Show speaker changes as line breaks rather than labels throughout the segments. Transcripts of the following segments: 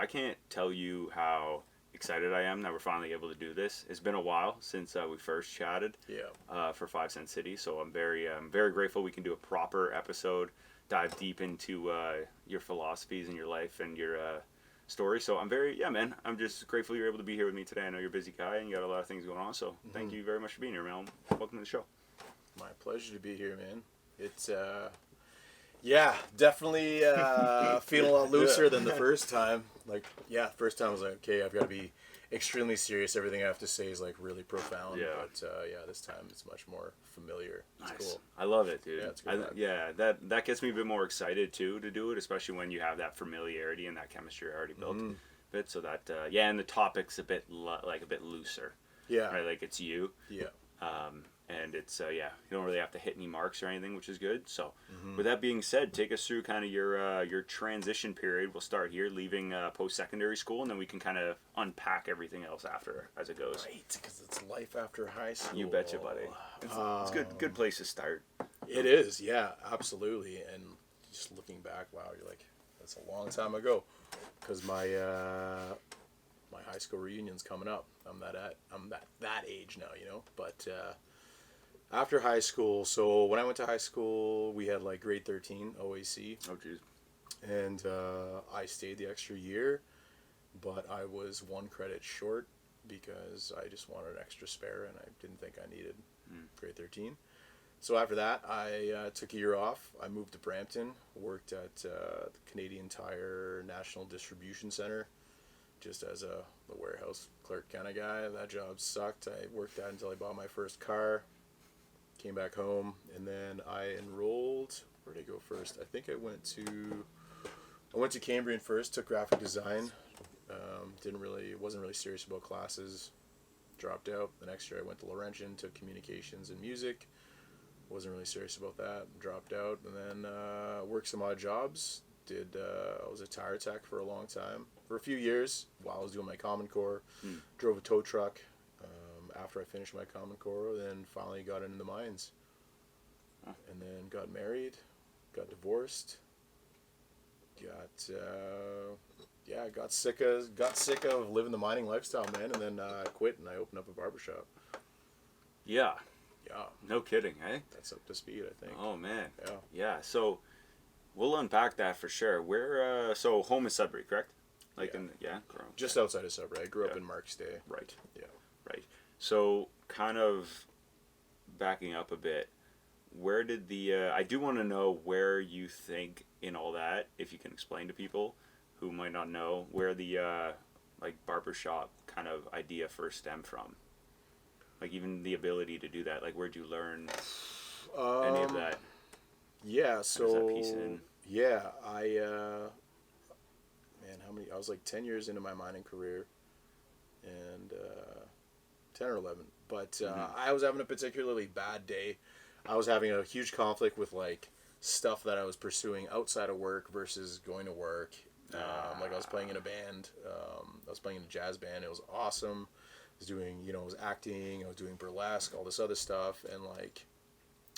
I can't tell you how excited I am that we're finally able to do this. It's been a while since we first chatted for 5 Cent City, so I'm very grateful we can do a proper episode, dive deep into your philosophies and your life and your story. So man, I'm just grateful you're able to be here with me today. I know you're a busy guy and you got a lot of things going on, so thank you very much for being here, man. Welcome to the show.
My pleasure to be here, man. It's definitely feeling a lot looser than the first time. First time I was like, okay, I've got to be extremely serious. Everything I have to say is like really profound.
Yeah.
But this time it's much more familiar. It's
Nice.
cool.
I love it, dude.
Yeah, it's good.
That gets me a bit more excited too to do it, especially when you have that familiarity and that chemistry already built. Bit so that and the topic's a bit a bit looser.
Yeah.
Right, like it's you.
Yeah.
And it's you don't really have to hit any marks or anything, which is good. So with that being said, take us through kind of your transition period. We'll start here, leaving post-secondary school, and then we can kind of unpack everything else after as it goes.
Right, because it's life after high school.
You betcha, buddy. It's good place to start.
It is, yeah, absolutely. And just looking back, wow, you're like, that's a long time ago. Because my high school reunion's coming up. I'm that age now, you know. But after high school, so when I went to high school, we had like grade 13 OAC.
Oh, jeez.
And I stayed the extra year, but I was 1 credit short because I just wanted an extra spare and I didn't think I needed grade 13. So after that, I took a year off. I moved to Brampton, worked at the Canadian Tire National Distribution Center, just as the warehouse clerk kind of guy. That job sucked. I worked that until I bought my first car, came back home, and then I enrolled. Where did I go first? I think I went to Cambrian first, took graphic design. Wasn't really serious about classes. Dropped out. The next year I went to Laurentian, took communications and music. Wasn't really serious about that. Dropped out, and then worked some odd jobs. I was a tire tech for a long time, for a few years while I was doing my Common Core. Drove a tow truck after I finished my Common Core, then finally got into the mines. And then got married, got divorced, got sick of living the mining lifestyle, man, and then I quit and I opened up a barbershop.
Yeah.
Yeah.
No kidding, eh?
That's up to speed, I think.
Oh, man.
Yeah.
Yeah, so we'll unpack that for sure. Where, so home is Sudbury, correct?
Just outside of Sudbury. I grew up in Marks Day.
Right.
Yeah.
Right. So kind of backing up a bit, where did I do want to know where you think in all that, if you can explain to people who might not know, where the barbershop kind of idea first stemmed from. Like even the ability to do that, like where'd you learn any of that?
Yeah, so
how does that piece in?
Yeah, I was like 10 years into my mining career, and 10 or 11. But I was having a particularly bad day. I was having a huge conflict with like stuff that I was pursuing outside of work versus going to work. Like I was playing in a band. I was playing in a jazz band. It was awesome. I was doing, I was acting. I was doing burlesque, all this other stuff, and like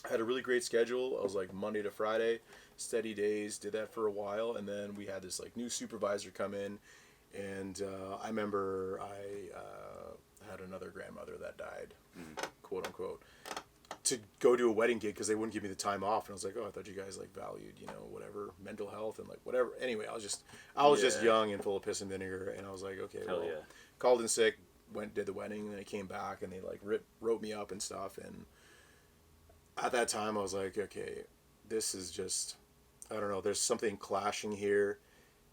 I had a really great schedule. I was like Monday to Friday, steady days. Did that for a while, and then we had this like new supervisor come in, and I remember I had another grandmother that died, quote unquote, to go do a wedding gig because they wouldn't give me the time off, and I was like, oh, I thought you guys like valued, whatever, mental health and like whatever. Anyway, I was just young and full of piss and vinegar, and I was like, okay, called in sick, did the wedding, and then I came back and they like wrote me up and stuff, and at that time I was like, okay, this is just, I don't know, there's something clashing here.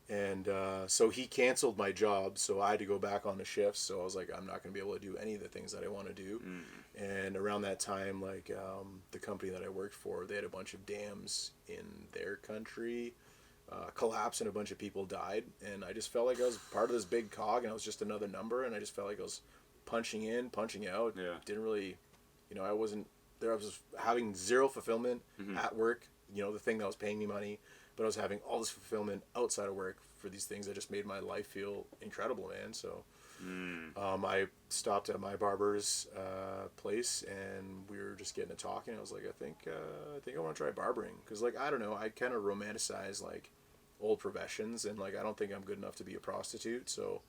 And so he canceled my job, so I had to go back on the shifts. So I was like, I'm not going to be able to do any of the things that I want to do. And around that time, like the company that I worked for, they had a bunch of dams in their country collapse, and a bunch of people died. And I just felt like I was part of this big cog, and I was just another number. And I just felt like I was punching in, punching out.
Yeah.
Didn't really, I wasn't there. I was having zero fulfillment at work. The thing that was paying me money. But I was having all this fulfillment outside of work for these things that just made my life feel incredible, man. So I stopped at my barber's place, and we were just getting to talking. I was like, I think I want to try barbering, because like, I don't know, I kind of romanticize like old professions, and like I don't think I'm good enough to be a prostitute. So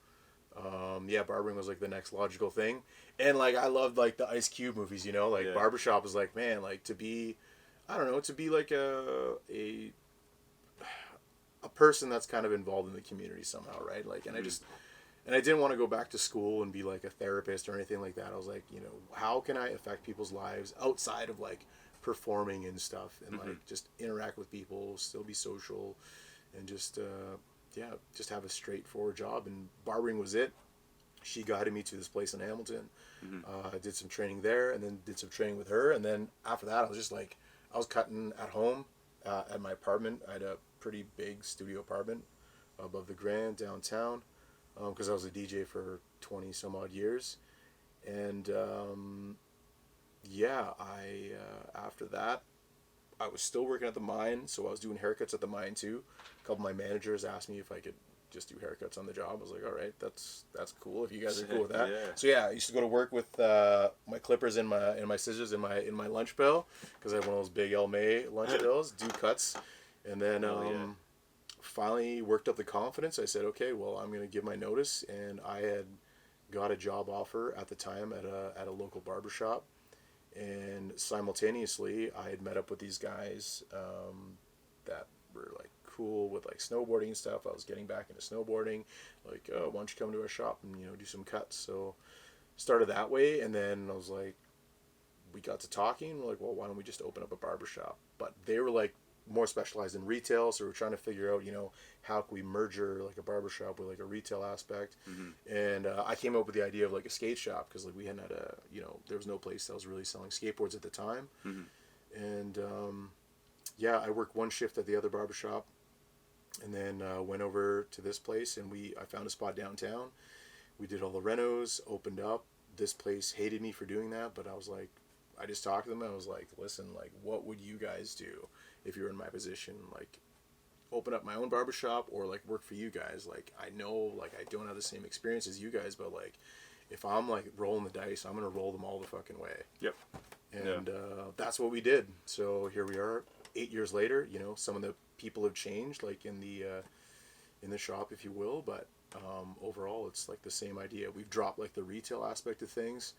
yeah, barbering was like the next logical thing. And like I loved like the Ice Cube movies, you know, like
Yeah.
barbershop was like, man, like to be, I don't know, to be like a person that's kind of involved in the community somehow, right? Like, and I didn't want to go back to school and be like a therapist or anything like that. I was like, you know, how can I affect people's lives outside of like performing and stuff, and like just interact with people, still be social, and just yeah, just have a straightforward job. And barbering was it. She guided me to this place in Hamilton. I did some training there, and then did some training with her. And then after that, I was just like, I was cutting at home at my apartment. I had a pretty big studio apartment above the Grand downtown, because I was a DJ for 20 some odd years. And yeah, I after that, I was still working at the mine, so I was doing haircuts at the mine too. A couple of my managers asked me if I could just do haircuts on the job. I was like, all right, that's cool if you guys are cool with that.
Yeah.
So yeah, I used to go to work with my clippers and my scissors in my lunch bill, because I have one of those big El May lunch bills. Do cuts, and then finally worked up the confidence. I said, okay, well, I'm gonna give my notice, and I had got a job offer at the time at a local barbershop. And simultaneously, I had met up with these guys that were like cool with like snowboarding and stuff. I was getting back into snowboarding. Like, oh, why don't you come to our shop and, you know, do some cuts? So started that way, and then I was like, we got to talking. We're like, well, why don't we just open up a barbershop? But they were like more specialized in retail, so we're trying to figure out, you know, how can we merger like a barbershop with like a retail aspect. And I came up with the idea of like a skate shop, because like we hadn't had a, you know, there was no place that was really selling skateboards at the time. And yeah, I worked one shift at the other barbershop, and then went over to this place, and I found a spot downtown. We did all the renos, opened up. This place hated me for doing that, but I was like, I just talked to them, and I was like, listen, like, what would you guys do if you're in my position? Like, open up my own barbershop or like work for you guys. Like, I know like I don't have the same experience as you guys, but like if I'm like rolling the dice, I'm gonna roll them all the fucking way.
Yep.
And that's what we did. So here we are 8 years later. You know, some of the people have changed, like in the shop, if you will, but overall it's like the same idea. We've dropped like the retail aspect of things.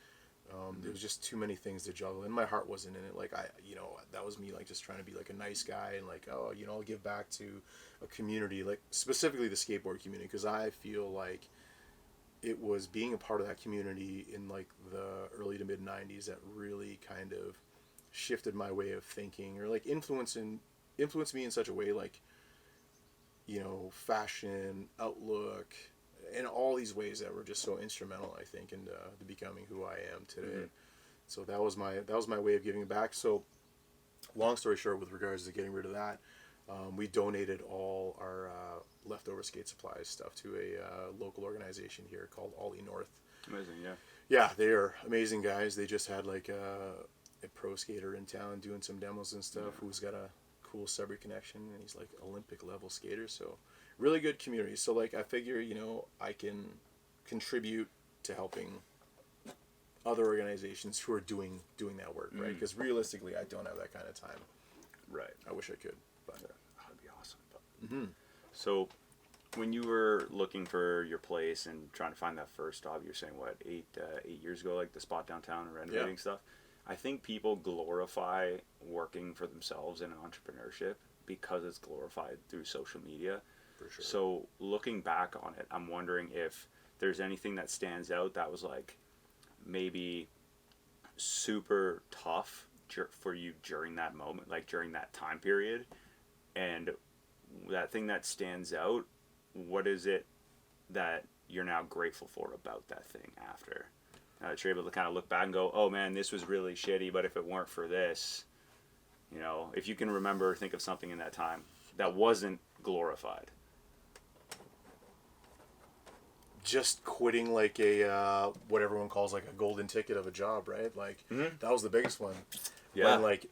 There was just too many things to juggle, and my heart wasn't in it. Like, you know, that was me like just trying to be like a nice guy, and like, oh, you know, I'll give back to a community, like specifically the skateboard community, because I feel like it was being a part of that community in like the early to mid 90s that really kind of shifted my way of thinking, or like influenced me in such a way, like, you know, fashion, outlook, in all these ways that were just so instrumental, I think, in the becoming who I am today. So that was my way of giving back. So long story short, with regards to getting rid of that, we donated all our leftover skate supplies stuff to a local organization here called Ollie North.
Amazing, yeah.
Yeah, they are amazing guys. They just had like a pro skater in town doing some demos and stuff, who's got a cool Sudbury connection, and he's like Olympic level skater. So really good community. So like I figure, you know, I can contribute to helping other organizations who are doing that work, right? Because realistically, I don't have that kind of time.
Right.
I wish I could, but
that'd be awesome. But, so when you were looking for your place and trying to find that first job, you're saying what, 8 years ago, like the spot downtown and renovating stuff. I think people glorify working for themselves in entrepreneurship because it's glorified through social media.
for sure.
So looking back on it, I'm wondering if there's anything that stands out that was like maybe super tough for you during that moment, like during that time period, and that thing that stands out, what is it that you're now grateful for about that thing after? That you're able to kind of look back and go, oh man, this was really shitty, but if it weren't for this, you know, if you can remember or think of something in that time that wasn't glorified.
Just quitting like a what everyone calls like a golden ticket of a job, right? Like that was the biggest one.
Yeah.
When like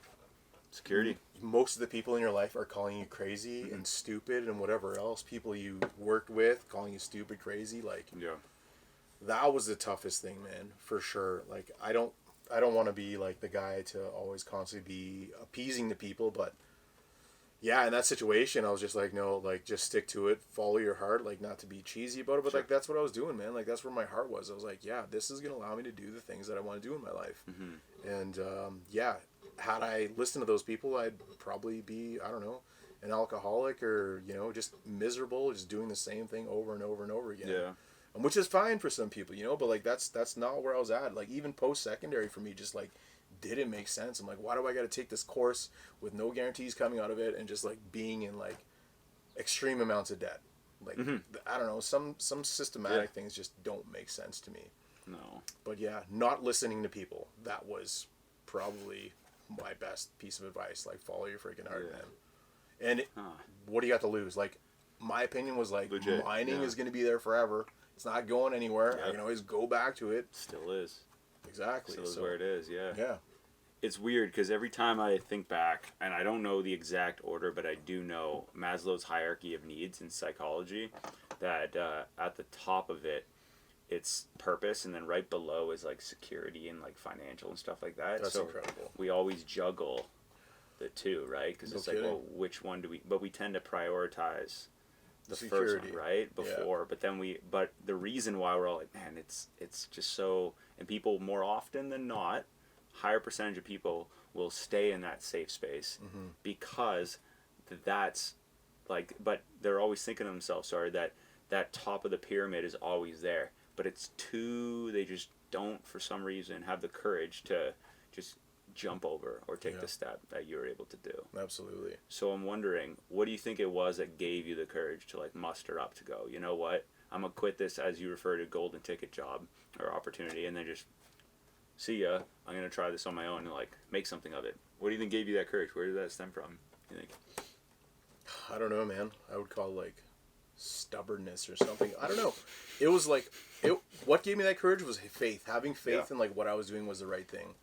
Security.
Most of the people in your life are calling you crazy and stupid and whatever else. People you worked with calling you stupid, crazy. Like that was the toughest thing, man, for sure. Like I don't want to be like the guy to always constantly be appeasing the people, but yeah, in that situation, I was just like, no, like, just stick to it, follow your heart, like, not to be cheesy about it, but, like, that's what I was doing, man. Like, that's where my heart was. I was like, yeah, this is going to allow me to do the things that I want to do in my life. And, yeah, had I listened to those people, I'd probably be, I don't know, an alcoholic or, you know, just miserable, just doing the same thing over and over and over again.
Yeah.
Which is fine for some people, you know, but, like, that's not where I was at. Like, even post-secondary for me, just, like, didn't make sense. I'm like, why do I got to take this course with no guarantees coming out of it and just, like, being in, like, extreme amounts of debt? Like, I don't know, some systematic things just don't make sense to me.
No.
But, yeah, not listening to people, that was probably my best piece of advice. Like, follow your freaking heart, man. And what do you got to lose? Like, my opinion was, like, legit, mining is going to be there forever. It's not going anywhere. I can always go back to it.
Still is.
Exactly.
Still is where it is, yeah.
Yeah.
It's weird because every time I think back, and I don't know the exact order, but I do know Maslow's hierarchy of needs in psychology, that at the top of it, it's purpose, and then right below is, like, security and, like, financial and stuff like that.
That's
so
incredible.
We always juggle the two, right? Because it's like, well, which one do we... But we tend to prioritize the security first one, right? Before, but the reason why we're all like, man, it's just so... And people, more often than not, higher percentage of people will stay in that safe space because that's like, but they're always thinking to themselves, that top of the pyramid is always there, but they just don't, for some reason, have the courage to just jump over or take the step that you were able to do.
Absolutely.
So I'm wondering, what do you think it was that gave you the courage to, like, muster up to go, you know what, I'm gonna quit this, as you refer to, golden ticket job or opportunity, and then just see ya, I'm going to try this on my own and, like, make something of it. What do you think gave you that courage? Where did that stem from, you think?
I don't know, man. I would call it, like, stubbornness or something. I don't know. It was, like, what gave me that courage was faith. Having faith in, like, what I was doing was the right thing.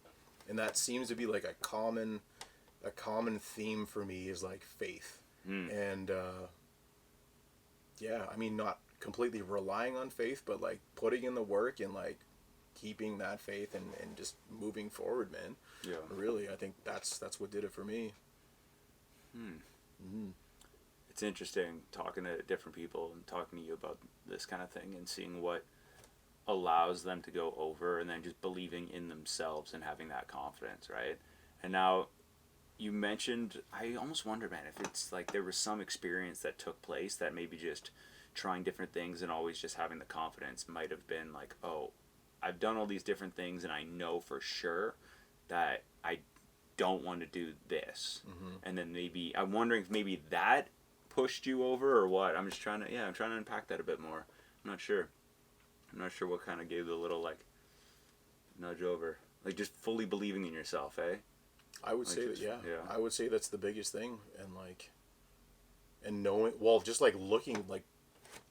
And that seems to be, like, a common theme for me is, like, faith. And, yeah, I mean, not completely relying on faith, but, like, putting in the work and, like, keeping that faith and just moving forward, man. Yeah. Really, I think that's what did it for me.
It's interesting talking to different people and talking to you about this kind of thing and seeing what allows them to go over, and then just believing in themselves and having that confidence, right? And now you mentioned, I almost wonder, man, if it's like there was some experience that took place that maybe just trying different things and always just having the confidence might have been like, oh, I've done all these different things and I know for sure that I don't want to do this. And then maybe, I'm wondering if maybe that pushed you over or what. I'm trying to unpack that a bit more. I'm not sure what kind of gave the little, like, nudge over. Like, just fully believing in yourself, eh?
I would say that, yeah. I would say that's the biggest thing. And, like, and knowing, well, just, like, looking, like,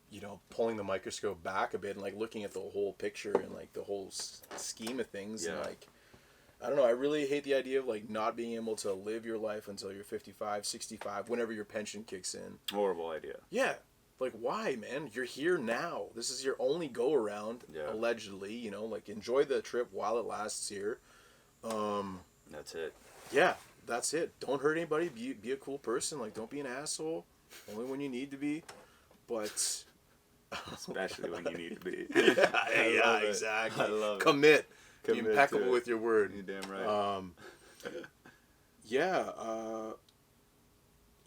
you know, pulling the microscope back a bit and, like, looking at the whole picture and, like, the whole scheme of things. And, like, I don't know, I really hate the idea of, like, not being able to live your life until you're 55, 65, whenever your pension kicks in.
Horrible idea.
Yeah. Like, why, man? You're here now. This is your only go-around, allegedly, you know? Like, enjoy the trip while it lasts here.
That's it.
Yeah, that's it. Don't hurt anybody. Be a cool person. Like, don't be an asshole. Only when you need to be. But...
especially when you need to be.
Yeah, exactly. I love it. Commit. Be impeccable with your word.
You're damn right.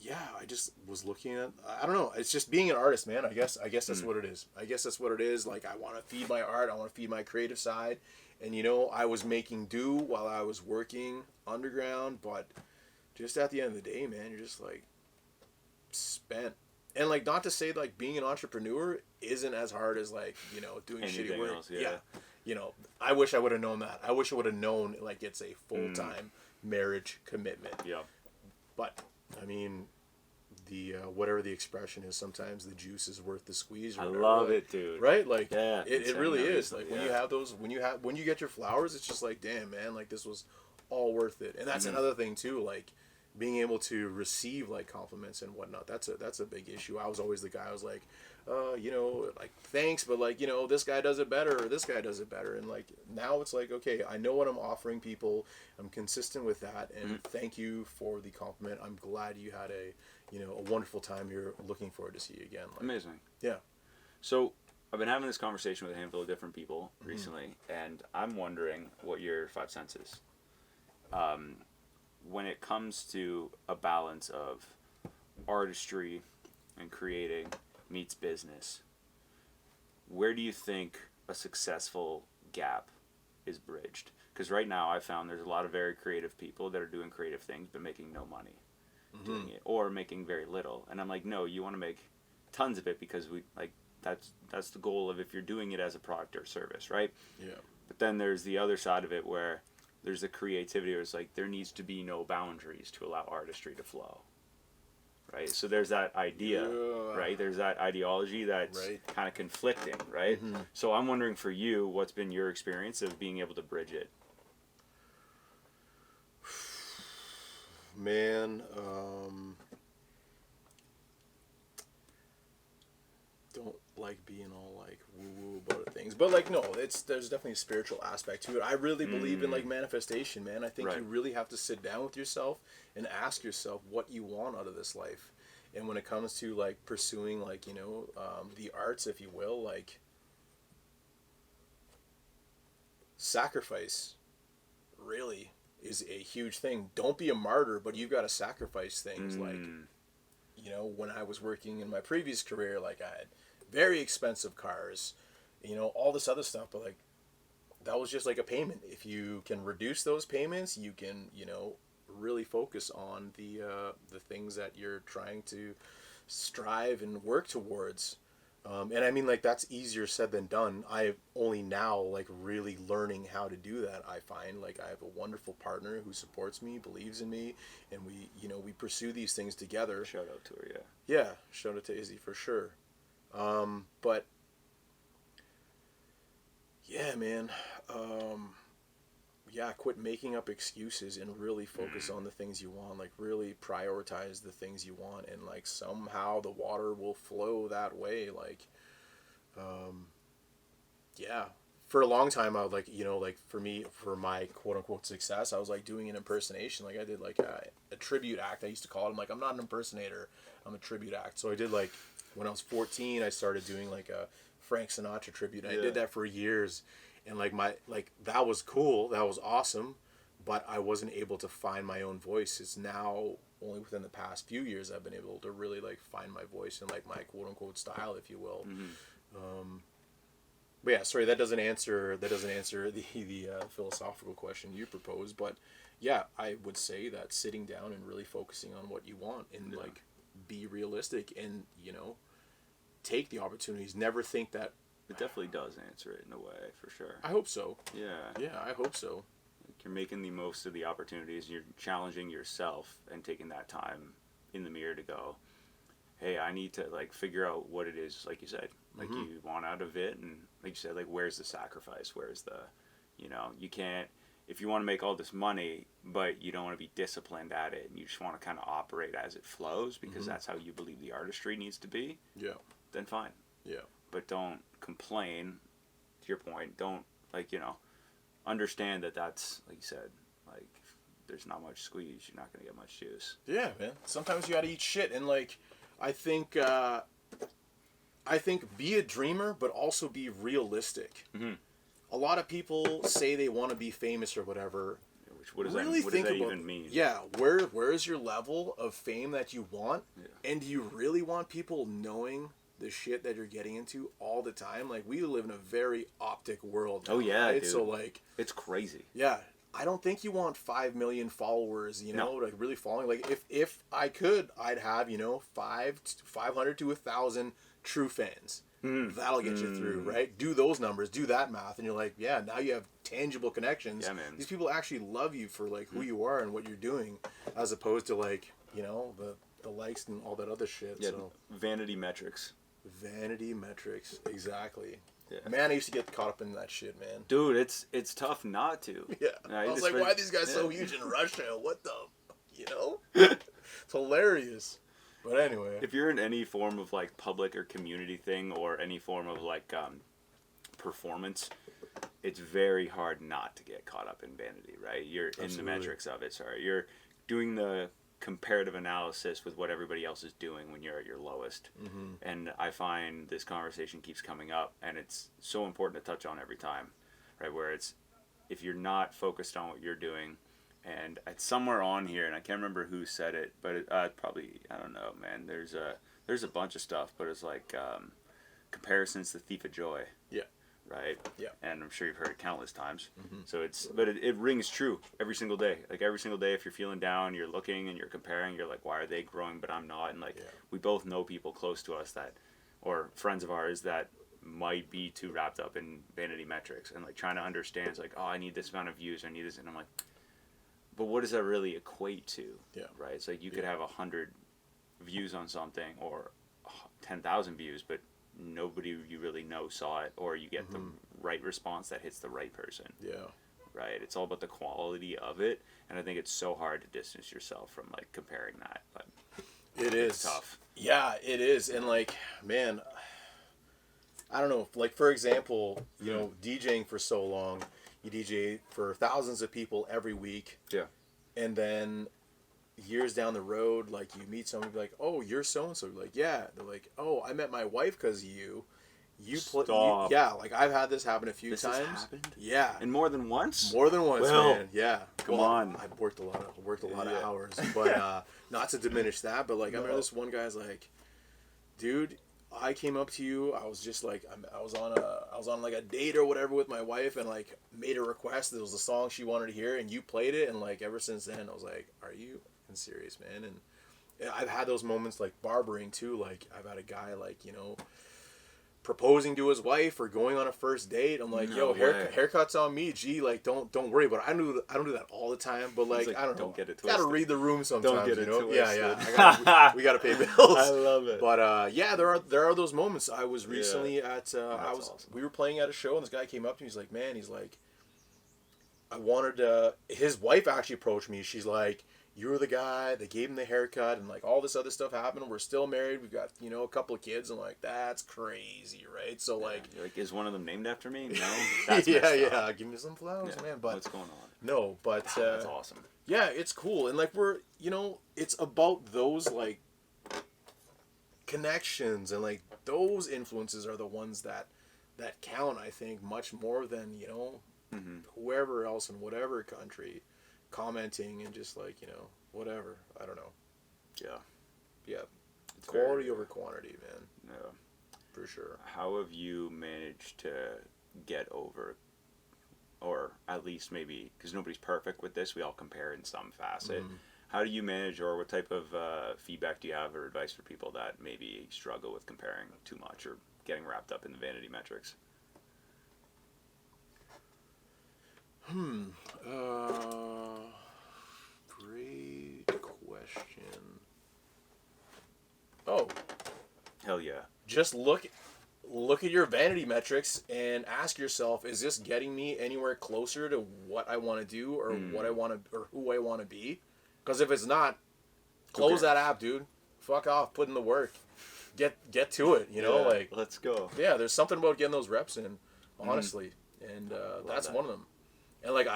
Yeah, I just was looking at, I don't know, it's just being an artist, man. I guess that's what it is. I guess that's what it is. Like, I want to feed my art. I want to feed my creative side. And, you know, I was making do while I was working underground, but just at the end of the day, man, you're just, like, spent. And, like, not to say, like, being an entrepreneur isn't as hard as, like, you know, doing
anything
shitty work.
Else, yeah.
You know, I wish I would have known that. I wish I would have known, like, it's a full-time marriage commitment.
Yeah.
But, I mean, the whatever the expression is, sometimes the juice is worth the squeeze. Or whatever.
I love it, dude.
Right? Like,
yeah,
it really is. Like, when you have those, when you get your flowers, it's just like, damn, man, like, this was all worth it. And that's another thing, too, like, being able to receive, like, compliments and whatnot. That's a big issue. I was always the guy, I was like, like, thanks, but like, this guy does it better, or this guy does it better. And like, now it's like, okay, I know what I'm offering people. I'm consistent with that. And thank you for the compliment. I'm glad you had a wonderful time here. Looking forward to see you again. Like,
amazing.
Yeah.
So I've been having this conversation with a handful of different people recently, and I'm wondering what your 5 cents is. When it comes to a balance of artistry and creating meets business, where do you think a successful gap is bridged? Because right now I found there's a lot of very creative people that are doing creative things but making no money doing it, or making very little. And I'm like, no, you want to make tons of it, because that's the goal of, if you're doing it as a product or service, right?
Yeah.
But then there's the other side of it where there's the creativity where it's like there needs to be no boundaries to allow artistry to flow. Right? So there's that idea, right? There's that ideology that's kind of conflicting, right? So I'm wondering, for you, what's been your experience of being able to bridge it?
Man, don't like being all like woo-woo about things, but like, no, there's definitely a spiritual aspect to it. I really believe in like manifestation, man. I think you really have to sit down with yourself and ask yourself what you want out of this life. And when it comes to like pursuing like, the arts, if you will, like, sacrifice really is a huge thing. Don't be a martyr, but you've got to sacrifice things. Like, when I was working in my previous career, like, I had very expensive cars, all this other stuff, but like, that was just like a payment. If you can reduce those payments, you can, really focus on the things that you're trying to strive and work towards. And I mean, like, that's easier said than done. I only now, like, really learning how to do that. I find, like, I have a wonderful partner who supports me, believes in me, and we pursue these things together.
Shout out to her, yeah.
Yeah, shout out to Izzy for sure. But yeah, man. Quit making up excuses and really focus on the things you want. Like, really prioritize the things you want, and like, somehow the water will flow that way. Like, for a long time I would like, for my quote unquote success, I was like doing an impersonation. Like, I did like a tribute act, I used to call it. I'm like, I'm not an impersonator, I'm a tribute act. So I did, like, when I was 14, I started doing like a Frank Sinatra tribute, and I did that for years. And like, that was cool, that was awesome, but I wasn't able to find my own voice. It's now only within the past few years I've been able to really like find my voice and like my quote unquote style, if you will. But yeah, sorry, that doesn't answer the philosophical question you proposed. But yeah, I would say that sitting down and really focusing on what you want, and like, be realistic, and take the opportunities. Never think that.
It definitely does answer it in a way, for sure.
I hope so.
Yeah,
I hope so.
Like, you're making the most of the opportunities. You're challenging yourself and taking that time in the mirror to go, hey, I need to like figure out what it is, like you said, like you want out of it. And like you said, like, where's the sacrifice? Where's the, you can't, if you want to make all this money, but you don't want to be disciplined at it, and you just want to kind of operate as it flows, because that's how you believe the artistry needs to be, then fine. Yeah. But don't complain, to your point. Don't, like, understand that that's, like you said, like, there's not much squeeze. You're not going to get much juice.
Yeah, man. Sometimes you got to eat shit. And, like, I think be a dreamer, but also be realistic. A lot of people say they want to be famous or whatever.
What does that even mean?
Yeah, where is your level of fame that you want? Yeah. And do you really want people knowing the shit that you're getting into all the time? Like, we live in a very optic world now, right? Dude. So like,
it's crazy.
Yeah, I don't think you want 5 million followers, like really following. Like, if I could, I'd have 500 to 1,000 true fans. That'll get you through, right? Do those numbers, do that math, and you're like, yeah, now you have tangible connections.
Yeah, man.
These people actually love you for like who you are and what you're doing, as opposed to like the likes and all that other shit.
Yeah,
so
vanity metrics.
Vanity metrics, exactly.
Yeah.
Man, I used to get caught up in that shit, man.
Dude, it's tough not to.
Yeah. I was like, why are these guys so huge in Russia? What the, it's hilarious. But anyway,
if you're in any form of like public or community thing or any form of like performance, it's very hard not to get caught up in vanity, right? You're in the metrics of it. Sorry, you're doing the comparative analysis with what everybody else is doing when you're at your lowest. And I find this conversation keeps coming up, and it's so important to touch on every time, right? Where it's, if you're not focused on what you're doing, and it's somewhere on here, and I can't remember who said it, but it, probably, I don't know, man. There's a bunch of stuff, but it's like comparison's the thief of joy.
Yeah.
Right?
Yeah.
And I'm sure you've heard it countless times. So but it rings true every single day. Like every single day, if you're feeling down, you're looking and you're comparing, you're like, why are they growing but I'm not? And like, we both know people close to us that, or friends of ours that might be too wrapped up in vanity metrics and like trying to understand, it's like, oh, I need this amount of views, I need this. And I'm like, but what does that really equate to? Yeah. Right? It's like you could have 100 views on something or 10,000 views, but nobody you really know saw it, or you get the right response that hits the right person. Yeah. Right? It's all about the quality of it, and I think it's so hard to distance yourself from like comparing that. But
it is
tough.
Yeah, it is. And like, man, I don't know, like for example, you know, DJing for so long, you DJ for thousands of people every week. Yeah. And then years down the road, like you meet someone, be like, "Oh, you're so and so." Like, yeah. They're like, "Oh, I met my wife because of you." Yeah, like I've had this happen a few times. Has happened? Yeah.
And more than once?
More than once, man. Yeah.
Come on.
I've worked a lot of hours, but not to diminish that, but like I remember this one guy's like, "Dude, I came up to you. I was just like, I was on like a date or whatever with my wife, and like made a request. It was a song she wanted to hear, and you played it. And like ever since then, I was like, are you serious, man?" And I've had those moments like barbering too. Like I've had a guy like, you know, proposing to his wife or going on a first date. I'm like, yo, haircut's on me. Gee, like don't worry. But I don't do that all the time. But like I don't know.
Get it twisted.
Gotta read the room sometimes.
Don't get it twisted.
Yeah. We gotta pay bills.
I love it.
But yeah, there are those moments. I was recently at awesome. We were playing at a show, and this guy came up to me. He's like, man, I wanted his wife actually approached me. She's like, you were the guy that gave him the haircut, and like all this other stuff happened. We're still married. We've got, you know, a couple of kids. I'm like, that's crazy, right? So like,
is one of them named after me? No. That's
yeah. Give me some flowers, man. But
what's going on?
No, but
that's awesome.
Yeah, it's cool, and like we're, you know, it's about those like connections, and like those influences are the ones that count. I think much more than, you know, whoever else in whatever country commenting and just like, you know, whatever. I don't know. Yeah. It's quality over quantity, man.
Yeah.
For sure.
How have you managed to get over, or at least maybe, because nobody's perfect with this, we all compare in some facet. How do you manage, or what type of feedback do you have or advice for people that maybe struggle with comparing too much or getting wrapped up in the vanity metrics?
Great question. Oh.
Hell yeah.
Just look at your vanity metrics and ask yourself, is this getting me anywhere closer to what I want to do or what I want to, or who I want to be? Because if it's not, close that app, dude. Fuck off, put in the work. Get to it, you know, like
let's go.
Yeah, there's something about getting those reps in, honestly. And that's one of them. And like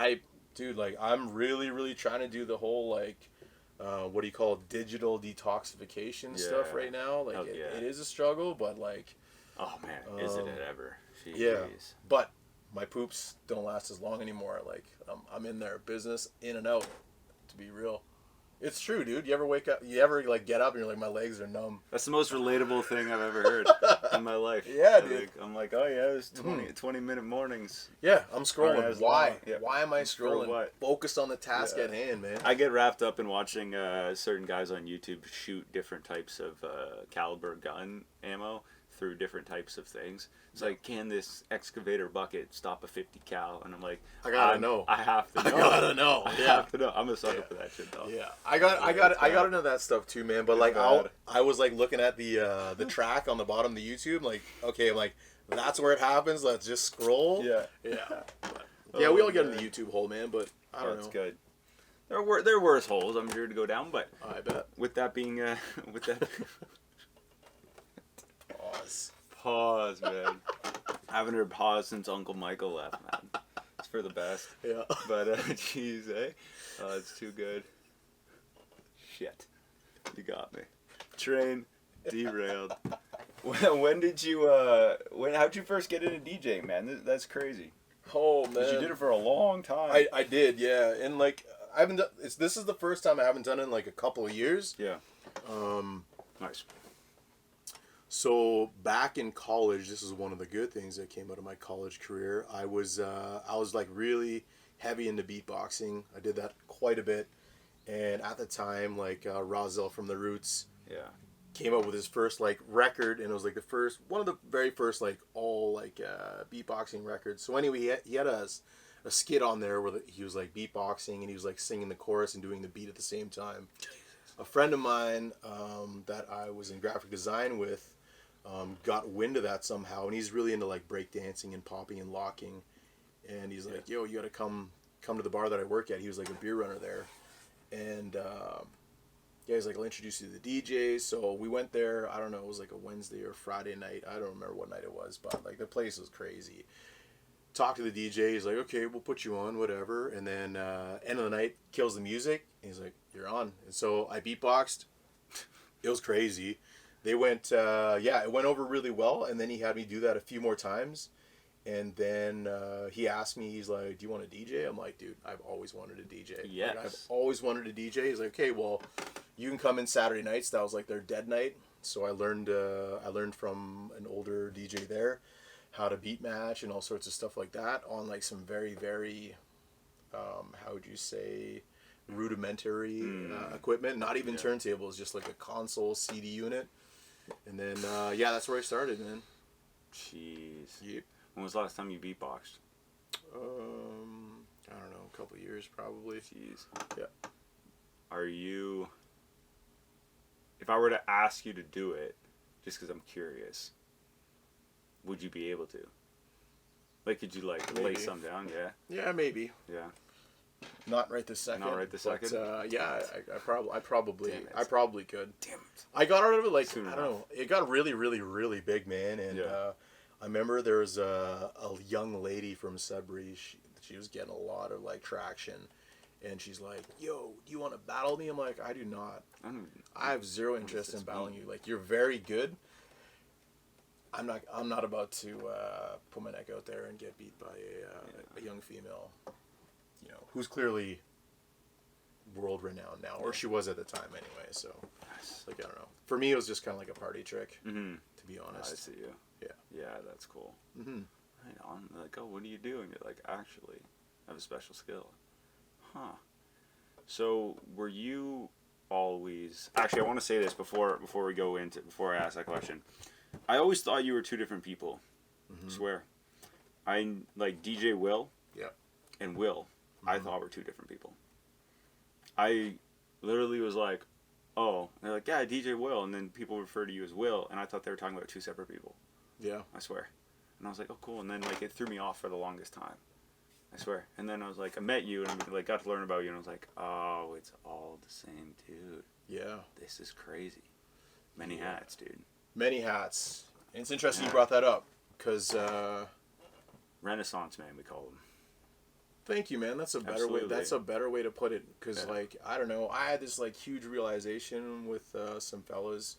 I'm really, really trying to do the whole like what do you call it, digital detoxification stuff right now. Like it is a struggle, but like,
oh man, isn't it ever? Jeez.
Yeah, but my poops don't last as long anymore. Like I'm in there, business in and out. To be real, it's true, dude. You ever wake up? You ever like get up and you're like, my legs are numb?
That's the most relatable thing I've ever heard in my life.
Yeah, dude.
I'm like, oh yeah, it's 20-minute mornings.
Yeah, I'm scrolling. Why? Yeah. Why am I scrolling? Focused on the task at hand, man.
I get wrapped up in watching certain guys on YouTube shoot different types of caliber gun ammo through different types of things. It's like, can this excavator bucket stop a 50 cal? And I'm like,
I gotta know.
I have to know.
I gotta know.
I have to know. I'm a sucker for that shit, though.
Yeah, I got into that stuff too, man. But like, I was like looking at the track on the bottom of the YouTube, like, okay, I'm like, that's where it happens. Let's just scroll. Yeah. We all get in the YouTube hole, man. But I don't know.
That's good. There are worse holes, I'm sure, to go down, but
I bet.
with that being pause, man. I haven't heard pause since Uncle Michael left, man. It's for the best.
Yeah.
But jeez, eh? It's too good. Shit, you got me. Train derailed. When did you? How'd you first get into DJing, man? That's crazy.
Oh man,
you did it for a long time.
I did, yeah, and like I haven't done. This is the first time I haven't done it in like a couple of years.
Yeah. Nice.
So back in college, this is one of the good things that came out of my college career. I was like really heavy into beatboxing. I did that quite a bit, and at the time, like Rozelle from The Roots, came up with his first like record, and it was like one of the very first like all like beatboxing records. So anyway, he had a skit on there where he was like beatboxing and he was like singing the chorus and doing the beat at the same time. A friend of mine that I was in graphic design with got wind of that somehow, and he's really into like breakdancing and popping and locking, and he's like, yo, you gotta come to the bar that I work at. He was like a beer runner there, and he's like, I'll introduce you to the DJs. So we went there. I don't know, it was like a Wednesday or Friday night. I don't remember what night it was, but like the place was crazy. Talked to the DJ. He's like, okay, we'll put you on, whatever. And then end of the night, kills the music. And he's like, you're on. And so I beatboxed. It was crazy. They went, it went over really well. And then he had me do that a few more times. And then he asked me, he's like, do you want to DJ? I'm like, dude, I've always wanted to DJ.
Yes.
Like, I've always wanted to DJ. He's like, okay, well, you can come in Saturday nights. That was like their dead night. So I learned from an older DJ there how to beat match and all sorts of stuff like that on like some very, very, how would you say, rudimentary equipment. Not even turntables, just like a console CD unit. And then, that's where I started, man.
Jeez.
Yep.
When was the last time you beatboxed?
I don't know, a couple of years probably.
Jeez.
Yeah.
Are you... If I were to ask you to do it, just because I'm curious, would you be able to? Like, could you, like, lay some down? Yeah?
Yeah, maybe.
Yeah.
Not right this second.
Not right this second?
I probably could.
Damn it.
I got out of it, like,
Soon
I
enough.
don't know. It got really, really, really big, man. And I remember there was a young lady from Sudbury. She was getting a lot of, like, traction. And she's like, yo, do you want to battle me? I'm like, I do not. I have zero interest in battling you. Like, you're very good. I'm not about to put my neck out there and get beat by a young female, you know, who's clearly world renowned now, or she was at the time anyway. So, like, I don't know. For me, it was just kind of like a party trick, to be honest.
I see you. Yeah, that's cool. Right on. Like, oh, what do you do? And you're like, actually, I have a special skill. Huh. So, were you always... Actually, I want to say this before I ask that question. I always thought you were two different people. I swear. Like, DJ Will and Will, I thought were two different people. I literally was like, oh. And they're like, yeah, DJ Will. And then people refer to you as Will, and I thought they were talking about two separate people.
Yeah.
I swear. And I was like, oh, cool. And then, like, it threw me off for the longest time. I swear. And then I was like, I met you, and I like got to learn about you, and I was like, oh, it's all the same dude.
Yeah.
This is crazy. Many hats, dude.
Many hats. And it's interesting you brought that up, because...
Renaissance man, we call him.
Thank you, man. That's a better way. That's a better way to put it. Because, like, I don't know. I had this, like, huge realization with some fellas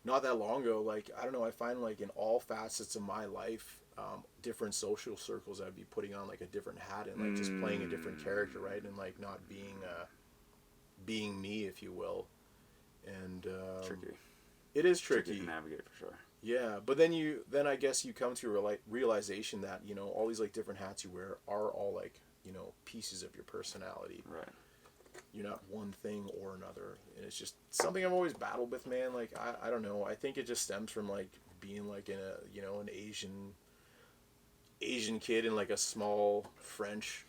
not that long ago. Like, I don't know. I find, like, in all facets of my life, different social circles, I'd be putting on, like, a different hat and, like, just playing a different character, right? And, like, not being me, if you will. And
Tricky.
It is tricky.
Tricky to navigate, for sure.
Yeah, but then I guess you come to a realization that, you know, all these, like, different hats you wear are all, like, you know, pieces of your personality.
Right.
You're not one thing or another. And it's just something I've always battled with, man. Like, I don't know. I think it just stems from, like, being, like, in a, you know, an Asian kid in, like, a small French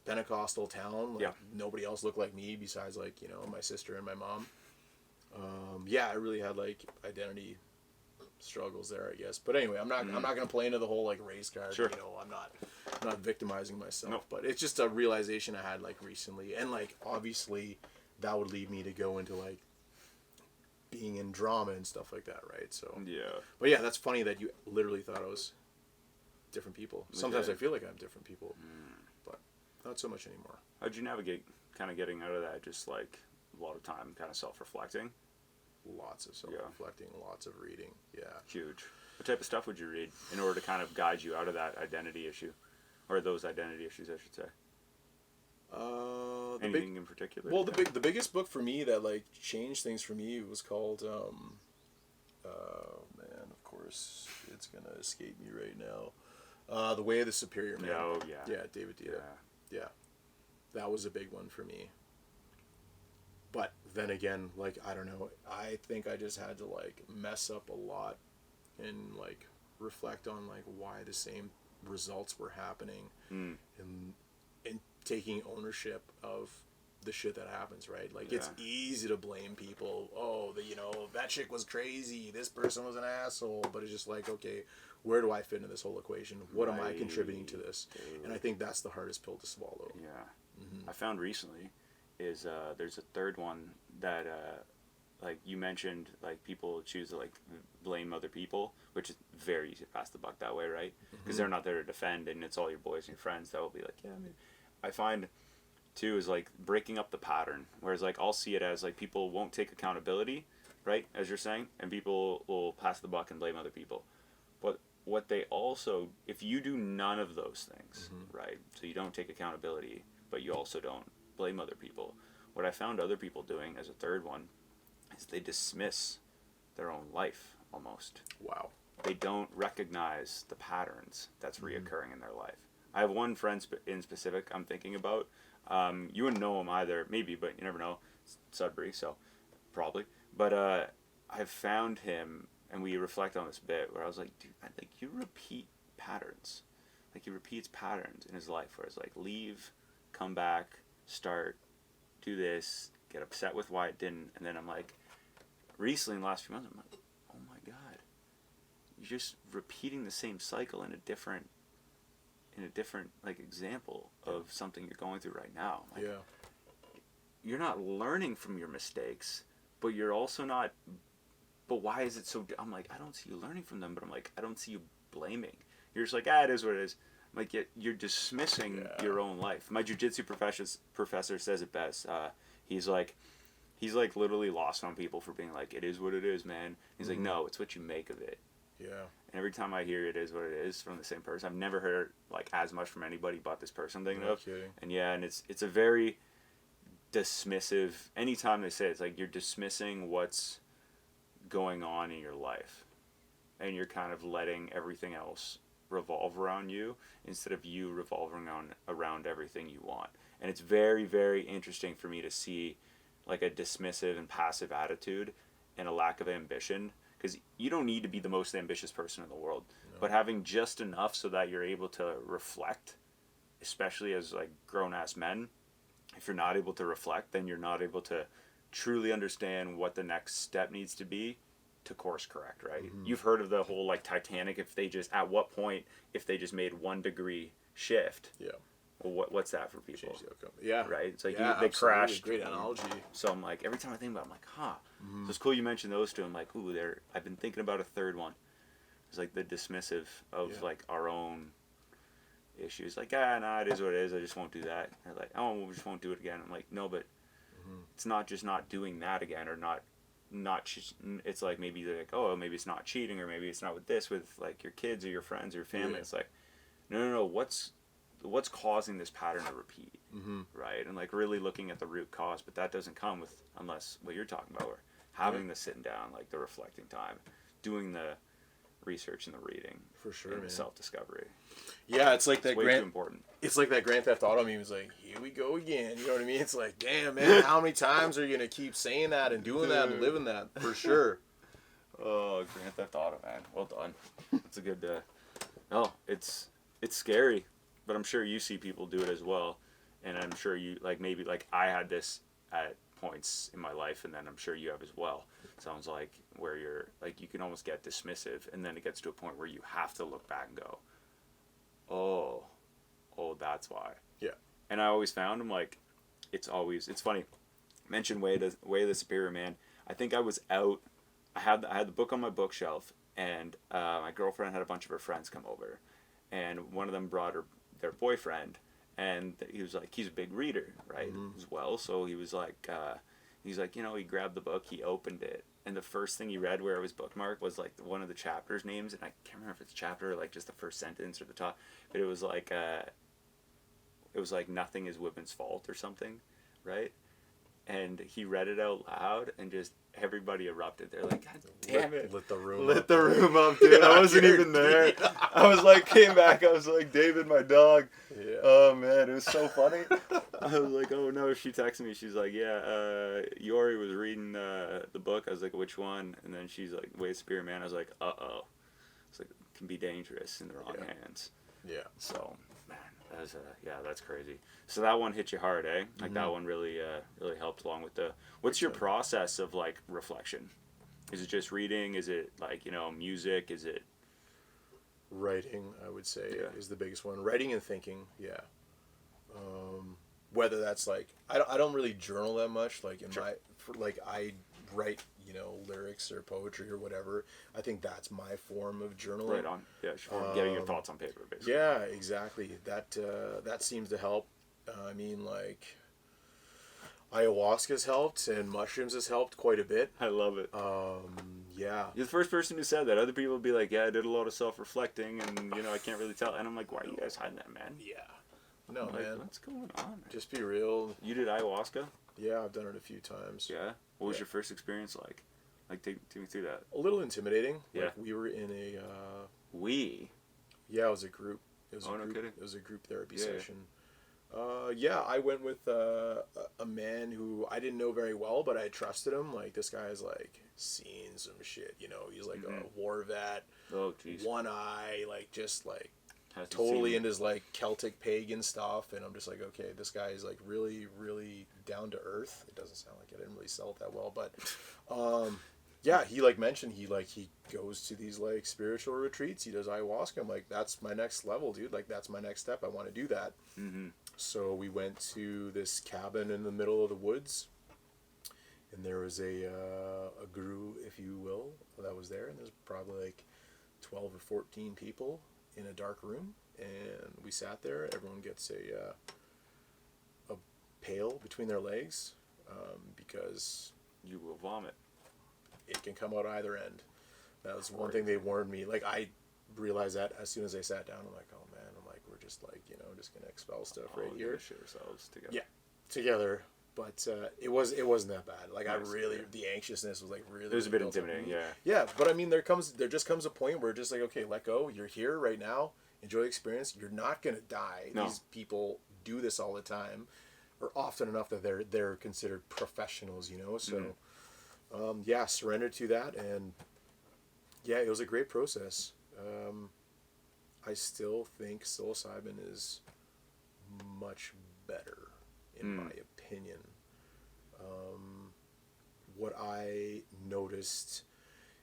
Pentecostal town. Like, nobody else looked like me besides, like, you know, my sister and my mom. I really had, like, identity struggles there, I guess. But anyway, I'm not going to play into the whole like race card.
Sure.
You know, I'm not victimizing myself.
Nope.
But it's just a realization I had like recently, and like obviously that would lead me to go into like being in drama and stuff like that, right? So
yeah.
But yeah, that's funny that you literally thought I was different people. Sometimes I feel like I'm different people, but not so much anymore.
How'd you navigate kind of getting out of that? Just like a lot of time kind of self-reflecting?
Lots of self-reflecting, lots of reading, yeah.
Huge. What type of stuff would you read in order to kind of guide you out of that identity issue? Or those identity issues, I should say. Anything in particular?
Well, the biggest book for me that like changed things for me was called, man, of course, it's going to escape me right now. The Way of the Superior Man.
Oh, yeah.
Yeah, David Dita. Yeah. That was a big one for me. But then again, like, I don't know, I think I just had to, like, mess up a lot and, like, reflect on, like, why the same results were happening and taking ownership of the shit that happens, right? Like, it's easy to blame people. Oh, you know, that chick was crazy. This person was an asshole. But it's just like, okay, where do I fit into this whole equation? What am I contributing to this? And I think that's the hardest pill to swallow.
Yeah. I found recently is there's a third one that like you mentioned, like people choose to like blame other people, which is very easy to pass the buck that way, right? Because they're not there to defend, and it's all your boys and your friends that will be like, yeah, I mean, I find too is like breaking up the pattern, whereas like I'll see it as like people won't take accountability, right, as you're saying, and people will pass the buck and blame other people. But what they also, if you do none of those things, right, so you don't take accountability, but you also don't blame other people, what I found other people doing as a third one is they dismiss their own life almost.
Wow.
They don't recognize the patterns that's reoccurring in their life. I have one friend in specific I'm thinking about. You wouldn't know him either, maybe, but you never know. It's Sudbury, so probably. But I've found him, and we reflect on this bit, where I was like, dude, like you repeat patterns. Like he repeats patterns in his life, where it's like leave, come back, start, do this, get upset with why it didn't, and then I'm like, recently in the last few months, I'm like, oh my God, you're just repeating the same cycle in a different like example of something you're going through right now. Like, you're not learning from your mistakes, but you're also not. But why is it so? I'm like, I don't see you learning from them, but I'm like, I don't see you blaming. You're just like, it is what it is. I'm like, yet you're dismissing your own life. My jiu-jitsu professor says it best. He's like literally lost on people for being like, it is what it is, man. He's like, no, it's what you make of it.
Yeah.
And every time I hear it is what it is from the same person, I've never heard like as much from anybody but this person I'm thinking of.
Kidding.
And it's a very dismissive. Anytime they say it, it's like you're dismissing what's going on in your life, and you're kind of letting everything else revolve around you instead of you revolving around everything you want. And it's very, very interesting for me to see like a dismissive and passive attitude and a lack of ambition. Because you don't need to be the most ambitious person in the world, but having just enough so that you're able to reflect, especially as like grown-ass men. If you're not able to reflect, then you're not able to truly understand what the next step needs to be to course correct, right? You've heard of the whole like Titanic, if they just made 1 degree shift. Yeah. Well, what's that for people?
Change the outcome. Yeah.
Right? It's like they crashed.
Great analogy.
So I'm like, every time I think about it, I'm like, So it's cool you mentioned those two. I'm like, ooh, I've been thinking about a third one. It's like the dismissive of like our own issues. Like, it is what it is. I just won't do that. They're like, we just won't do it again. I'm like, no, but it's not just not doing that again, or not. It's like maybe they're like, maybe it's not cheating, or maybe it's not with like your kids or your friends or your family. It's like, no. What's causing this pattern to repeat, right? And like really looking at the root cause, but that doesn't come unless what you're talking about, or having the sitting down, like the reflecting time, doing the research and the reading,
for sure,
and the self-discovery.
Yeah, it's like
it's way too important.
It's like that Grand Theft Auto meme was like, here we go again. You know what I mean? It's like, damn, man, how many times are you gonna keep saying that and doing that and living that? For sure.
Oh, Grand Theft Auto, man, well done. It's a good. It's scary. But I'm sure you see people do it as well, and I'm sure you maybe I had this at points in my life, and then I'm sure you have as well. Sounds like where you're like you can almost get dismissive, and then it gets to a point where you have to look back and go, oh, that's why.
Yeah.
And I always found I'm like, it's funny. Mention Way the Superior Man. I think I was out. I had the book on my bookshelf, and my girlfriend had a bunch of her friends come over, and one of them brought their boyfriend, and he was like, he's a big reader, right, as well. So he was like, he grabbed the book, he opened it, and the first thing he read where it was bookmarked was like one of the chapters names, and I can't remember if it's chapter or like just the first sentence or the top, but it was like nothing is women's fault or something, right? And he read it out loud, and just everybody erupted. They're like, God damn it.
Lit the room
up, dude. I wasn't even there. I was like, came back. I was like, David, my dog.
Yeah.
Oh, man. It was so funny. I was like, oh, no. She texted me. She's like, yeah, Yori was reading the book. I was like, which one? And then she's like, Way Superior Man. I was like, uh-oh. It's like, it can be dangerous in the wrong hands.
Yeah.
So, man, that's crazy. So that one hit you hard, eh? Like that one really helped along with the. What's your process of like reflection? Is it just reading? Is it like music? Is it
writing? I would say is the biggest one. Writing and thinking, yeah. Whether that's like I don't really journal that much. Like I write lyrics or poetry or whatever. I think that's my form of journaling.
Right on. Yeah, getting your thoughts on paper, basically.
Yeah, exactly. That seems to help. I mean, like, ayahuasca's helped and mushrooms has helped quite a bit.
I love it.
Yeah.
You're the first person who said that. Other people would be like, yeah, I did a lot of self-reflecting, and I can't really tell. And I'm like, why are you guys hiding that, man?
Yeah. No,
like,
man.
What's going on, man?
Just be real.
You did ayahuasca?
Yeah, I've done it a few times.
Yeah? What was your first experience like? Like, take me through that.
A little intimidating.
Yeah.
Like, we were in a...
Yeah,
it was a group.
No kidding.
It was a group therapy session. I went with a man who I didn't know very well, but I trusted him. Like, this guy's, like, seen some shit, He's, like, a war vet.
Oh, jeez.
One eye, like, just, like, totally into his, like, Celtic pagan stuff. And I'm just like, okay, this guy is, like, really, really down to earth. It doesn't sound like it. I didn't really sell it that well. But, yeah, he, like, mentioned he goes to these, like, spiritual retreats. He does ayahuasca. I'm like, that's my next level, dude. Like, that's my next step. I want to do that.
Mm-hmm.
So we went to this cabin in the middle of the woods, and there was a guru, if you will, that was there, and there's probably like 12 or 14 people in a dark room, and we sat there. Everyone gets a pail between their legs, because
you will vomit.
It can come out either end. That was one thing they warned me. Like, I realized that as soon as I sat down. I'm like, oh man, we're just like, just gonna expel stuff right here.
Shit ourselves together.
Yeah, together. But it wasn't that bad. Like, the anxiousness was like really.
It was a bit intimidating, yeah.
Yeah, but I mean, there just comes a point where just like, okay, let go. You're here right now. Enjoy the experience. You're not gonna die.
No.
These people do this all the time, or often enough that they're considered professionals. So, surrender to that, and yeah, it was a great process. I still think psilocybin is much better, in my opinion. What I noticed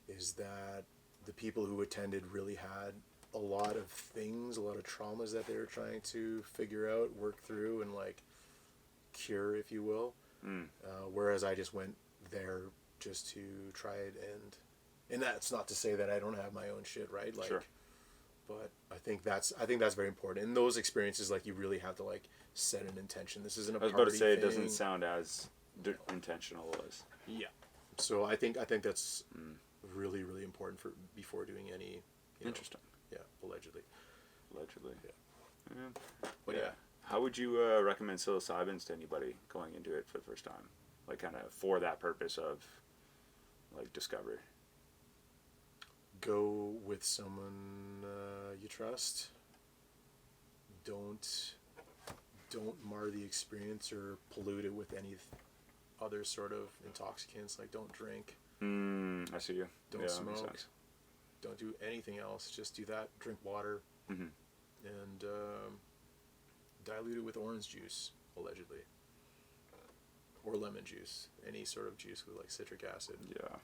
is that the people who attended really had a lot of things, a lot of traumas that they were trying to figure out, work through, and like cure, if you will. Whereas I just went there just to try it, and that's not to say that I don't have my own shit, right? Like,
sure.
But I think that's very important. In those experiences, like, you really have to like set an intention. This isn't a party thing.
I was about to say, it doesn't sound as intentional as.
Yeah. So I think that's really, really important for before doing any.
Interesting.
Yeah, allegedly.
Yeah.
But yeah.
How would you recommend psilocybins to anybody going into it for the first time? Like, kind of for that purpose of, like, discovery.
Go with someone you trust. Don't mar the experience or pollute it with any other sort of intoxicants. Like, don't drink.
I see you.
Don't smoke. Don't do anything else. Just do that. Drink water.
Mm-hmm.
And dilute it with orange juice, allegedly. or lemon juice. Any sort of juice with like citric acid.
Yeah.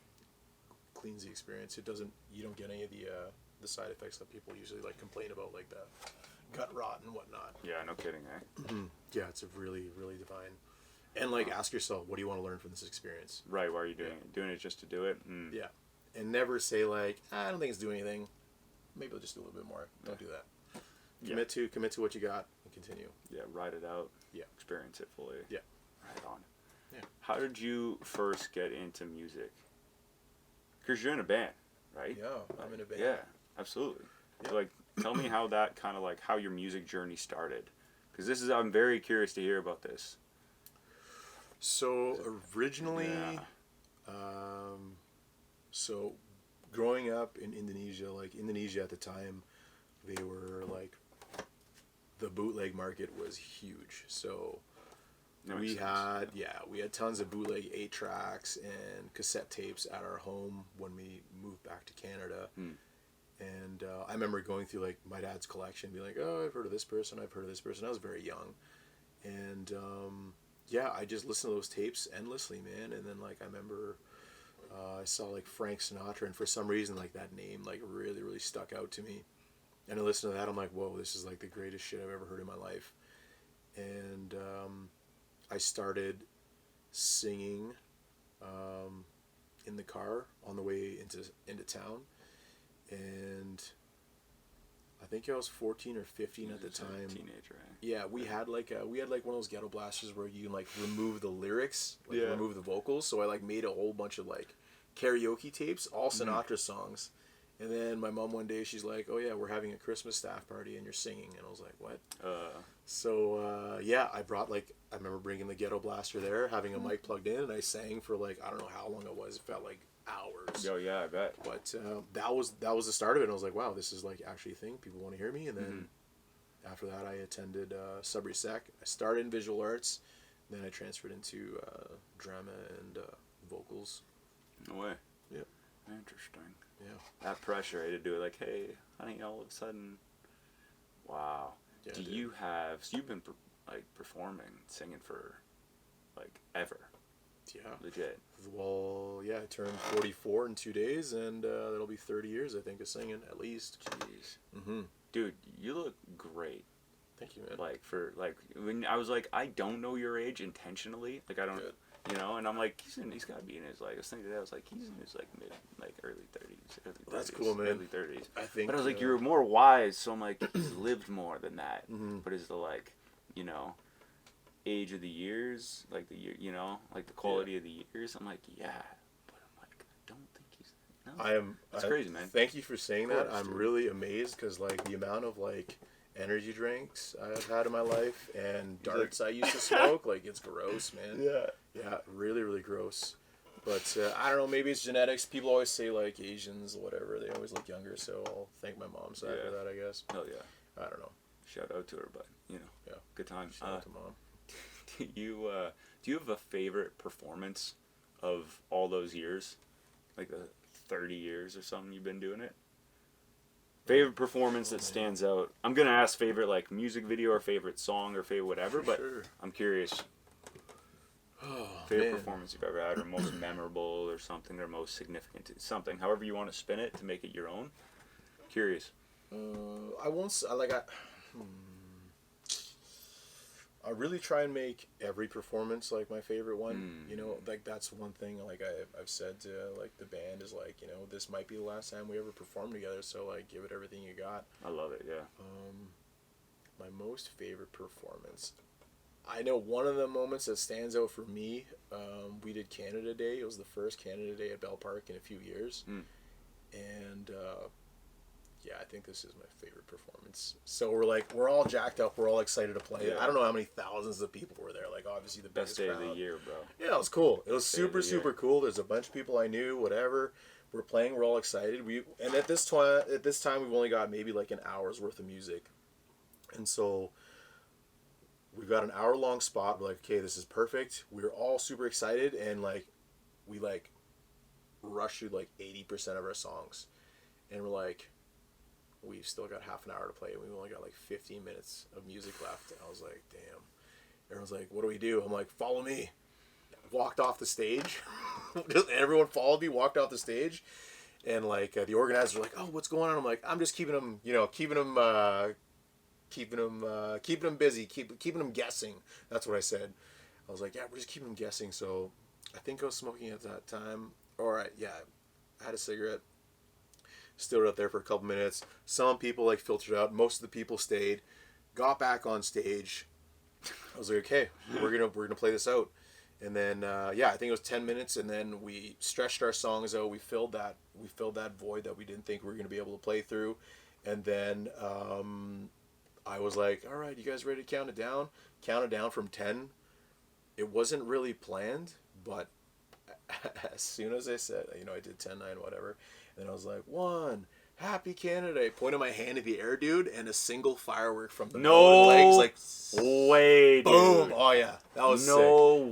Cleans the experience. It doesn't. You don't get any of the side effects that people usually like complain about, like the gut rot and whatnot.
Yeah, no kidding, eh?
Yeah, it's a really, really divine. And like, ask yourself, what do you want to learn from this experience?
Right. Why are you doing it? Doing it just to do it? Mm.
Yeah. And never say like, I don't think it's doing anything. Maybe I'll just do a little bit more. Don't do that. Commit to what you got and continue.
Yeah, ride it out.
Yeah.
Experience it fully.
Yeah.
Right on.
Yeah.
How did you first get into music? Because you're in a band, right?
Yeah, I'm in a band.
Yeah, absolutely.
Yeah.
Like, tell me how that kind of like how your music journey started. Because I'm very curious to hear about this.
So originally, so growing up in Indonesia, like Indonesia at the time, they were like, the bootleg market was huge. So we had tons of bootleg 8 tracks and cassette tapes at our home when we moved back to Canada. And I remember going through like my dad's collection, being like, oh, I've heard of this person, I've heard of this person. I was very young, and I just listened to those tapes endlessly, man. And then like I remember I saw like Frank Sinatra, and for some reason like that name like really, really stuck out to me. And I listened to that, I'm like, whoa, this is like the greatest shit I've ever heard in my life. And I started singing in the car on the way into town. And I think I was 14 or 15 at the time.
Teenager, right?
Yeah, we had like one of those ghetto blasters where you can like remove the lyrics, like remove the vocals. So I like made a whole bunch of like karaoke tapes, all Sinatra songs. And then my mom one day, she's like, oh yeah, we're having a Christmas staff party and you're singing. And I was like, what? So I brought I remember bringing the ghetto blaster there, having a mic plugged in, and I sang for like, I don't know how long it was. It felt like hours.
Oh yeah, I bet.
But that was the start of it. And I was like, wow, this is like actually a thing. People want to hear me. And then after that, I attended Sudbury Sec. I started in visual arts, then I transferred into drama and vocals.
No way.
Yeah.
Interesting.
Yeah.
That pressure, to do it like, hey, honey, all of a sudden, wow.
Yeah,
so you've been performing, singing for like ever.
Yeah.
Legit.
Well, yeah, I turned 44 in 2 days, and that'll be 30 years, I think, of singing, at least.
Jeez.
Mm-hmm.
Dude, you look great.
Thank you, man.
When I was like, I don't know your age intentionally. Like, I don't, and I'm like, he's got to be in his, I was thinking today, I was like, he's in his, early 30s.
That's cool, man.
Early 30s.
I think.
But I was like, you're more wise, so I'm like, he's lived more than that.
Mm-hmm.
But is the, age of the years, the quality of the years, I'm like, yeah. But I'm like, I don't think he's, no. That's crazy, man.
Thank you for saying that. I'm really amazed, because, the amount of, energy drinks I've had in my life and darts I used to smoke, it's gross, man. Yeah, really, really gross. But I don't know, maybe it's genetics. People always say Asians, whatever, they always look younger, so I'll thank my mom side for that, I guess.
Hell yeah.
I don't know.
Shout out to her, but good times.
Shout out to mom.
Do you have a favorite performance of all those years, the 30 years or something you've been doing it? Favorite performance that stands out. I'm gonna ask favorite music video or favorite song or favorite whatever, but I'm curious. Favorite performance you've ever had, or most memorable, or something, or most significant, something. However you want to spin it to make it your own. Curious.
I really try and make every performance my favorite one. That's one thing I've said to the band is this might be the last time we ever perform together, so give it everything you got.
I love it, yeah.
My most favorite performance. I know one of the moments that stands out for me, we did Canada Day. It was the first Canada Day at Bell Park in a few years. And I think this is my favorite performance. So we're all jacked up, we're all excited to play. I don't know how many thousands of people were there. Obviously the
best day
crowd
of the year, bro.
Yeah, it was cool. It was super cool. There's a bunch of people I knew, whatever. We're playing, we're all excited. And at this time we've only got maybe an hour's worth of music. And so we've got an hour-long spot. We're okay, this is perfect. We're all super excited, and we rush through 80% of our songs. And we're we've still got half an hour to play, and we've only got 15 minutes of music left. And I was like, damn. Everyone's like, what do we do? I'm like, follow me. walked off the stage. Everyone followed me, walked off the stage, and like the organizers were like, "Oh, what's going on?" I'm like, "I'm just keeping them, keeping them busy, keeping them guessing." That's what I said. I was like, "Yeah, we're just keeping them guessing." So I think I was smoking at that time. I had a cigarette. Stood out there for a couple minutes. Some people like filtered out. Most of the people stayed. Got back on stage. I was like, "Okay, we're gonna play this out." And then I think it was 10 minutes, and then we stretched our songs out. We filled that void that we didn't think we were gonna be able to play through. And then I was like, "All right, you guys ready to count it down?" Counted down from 10. It wasn't really planned, but as soon as I said, I did 10, 9, whatever, and I was like, 1, Happy Canada. I pointed my hand in the air, dude, and a single firework from the legs, like,
way,
boom.
dude.
Oh yeah, that was sick.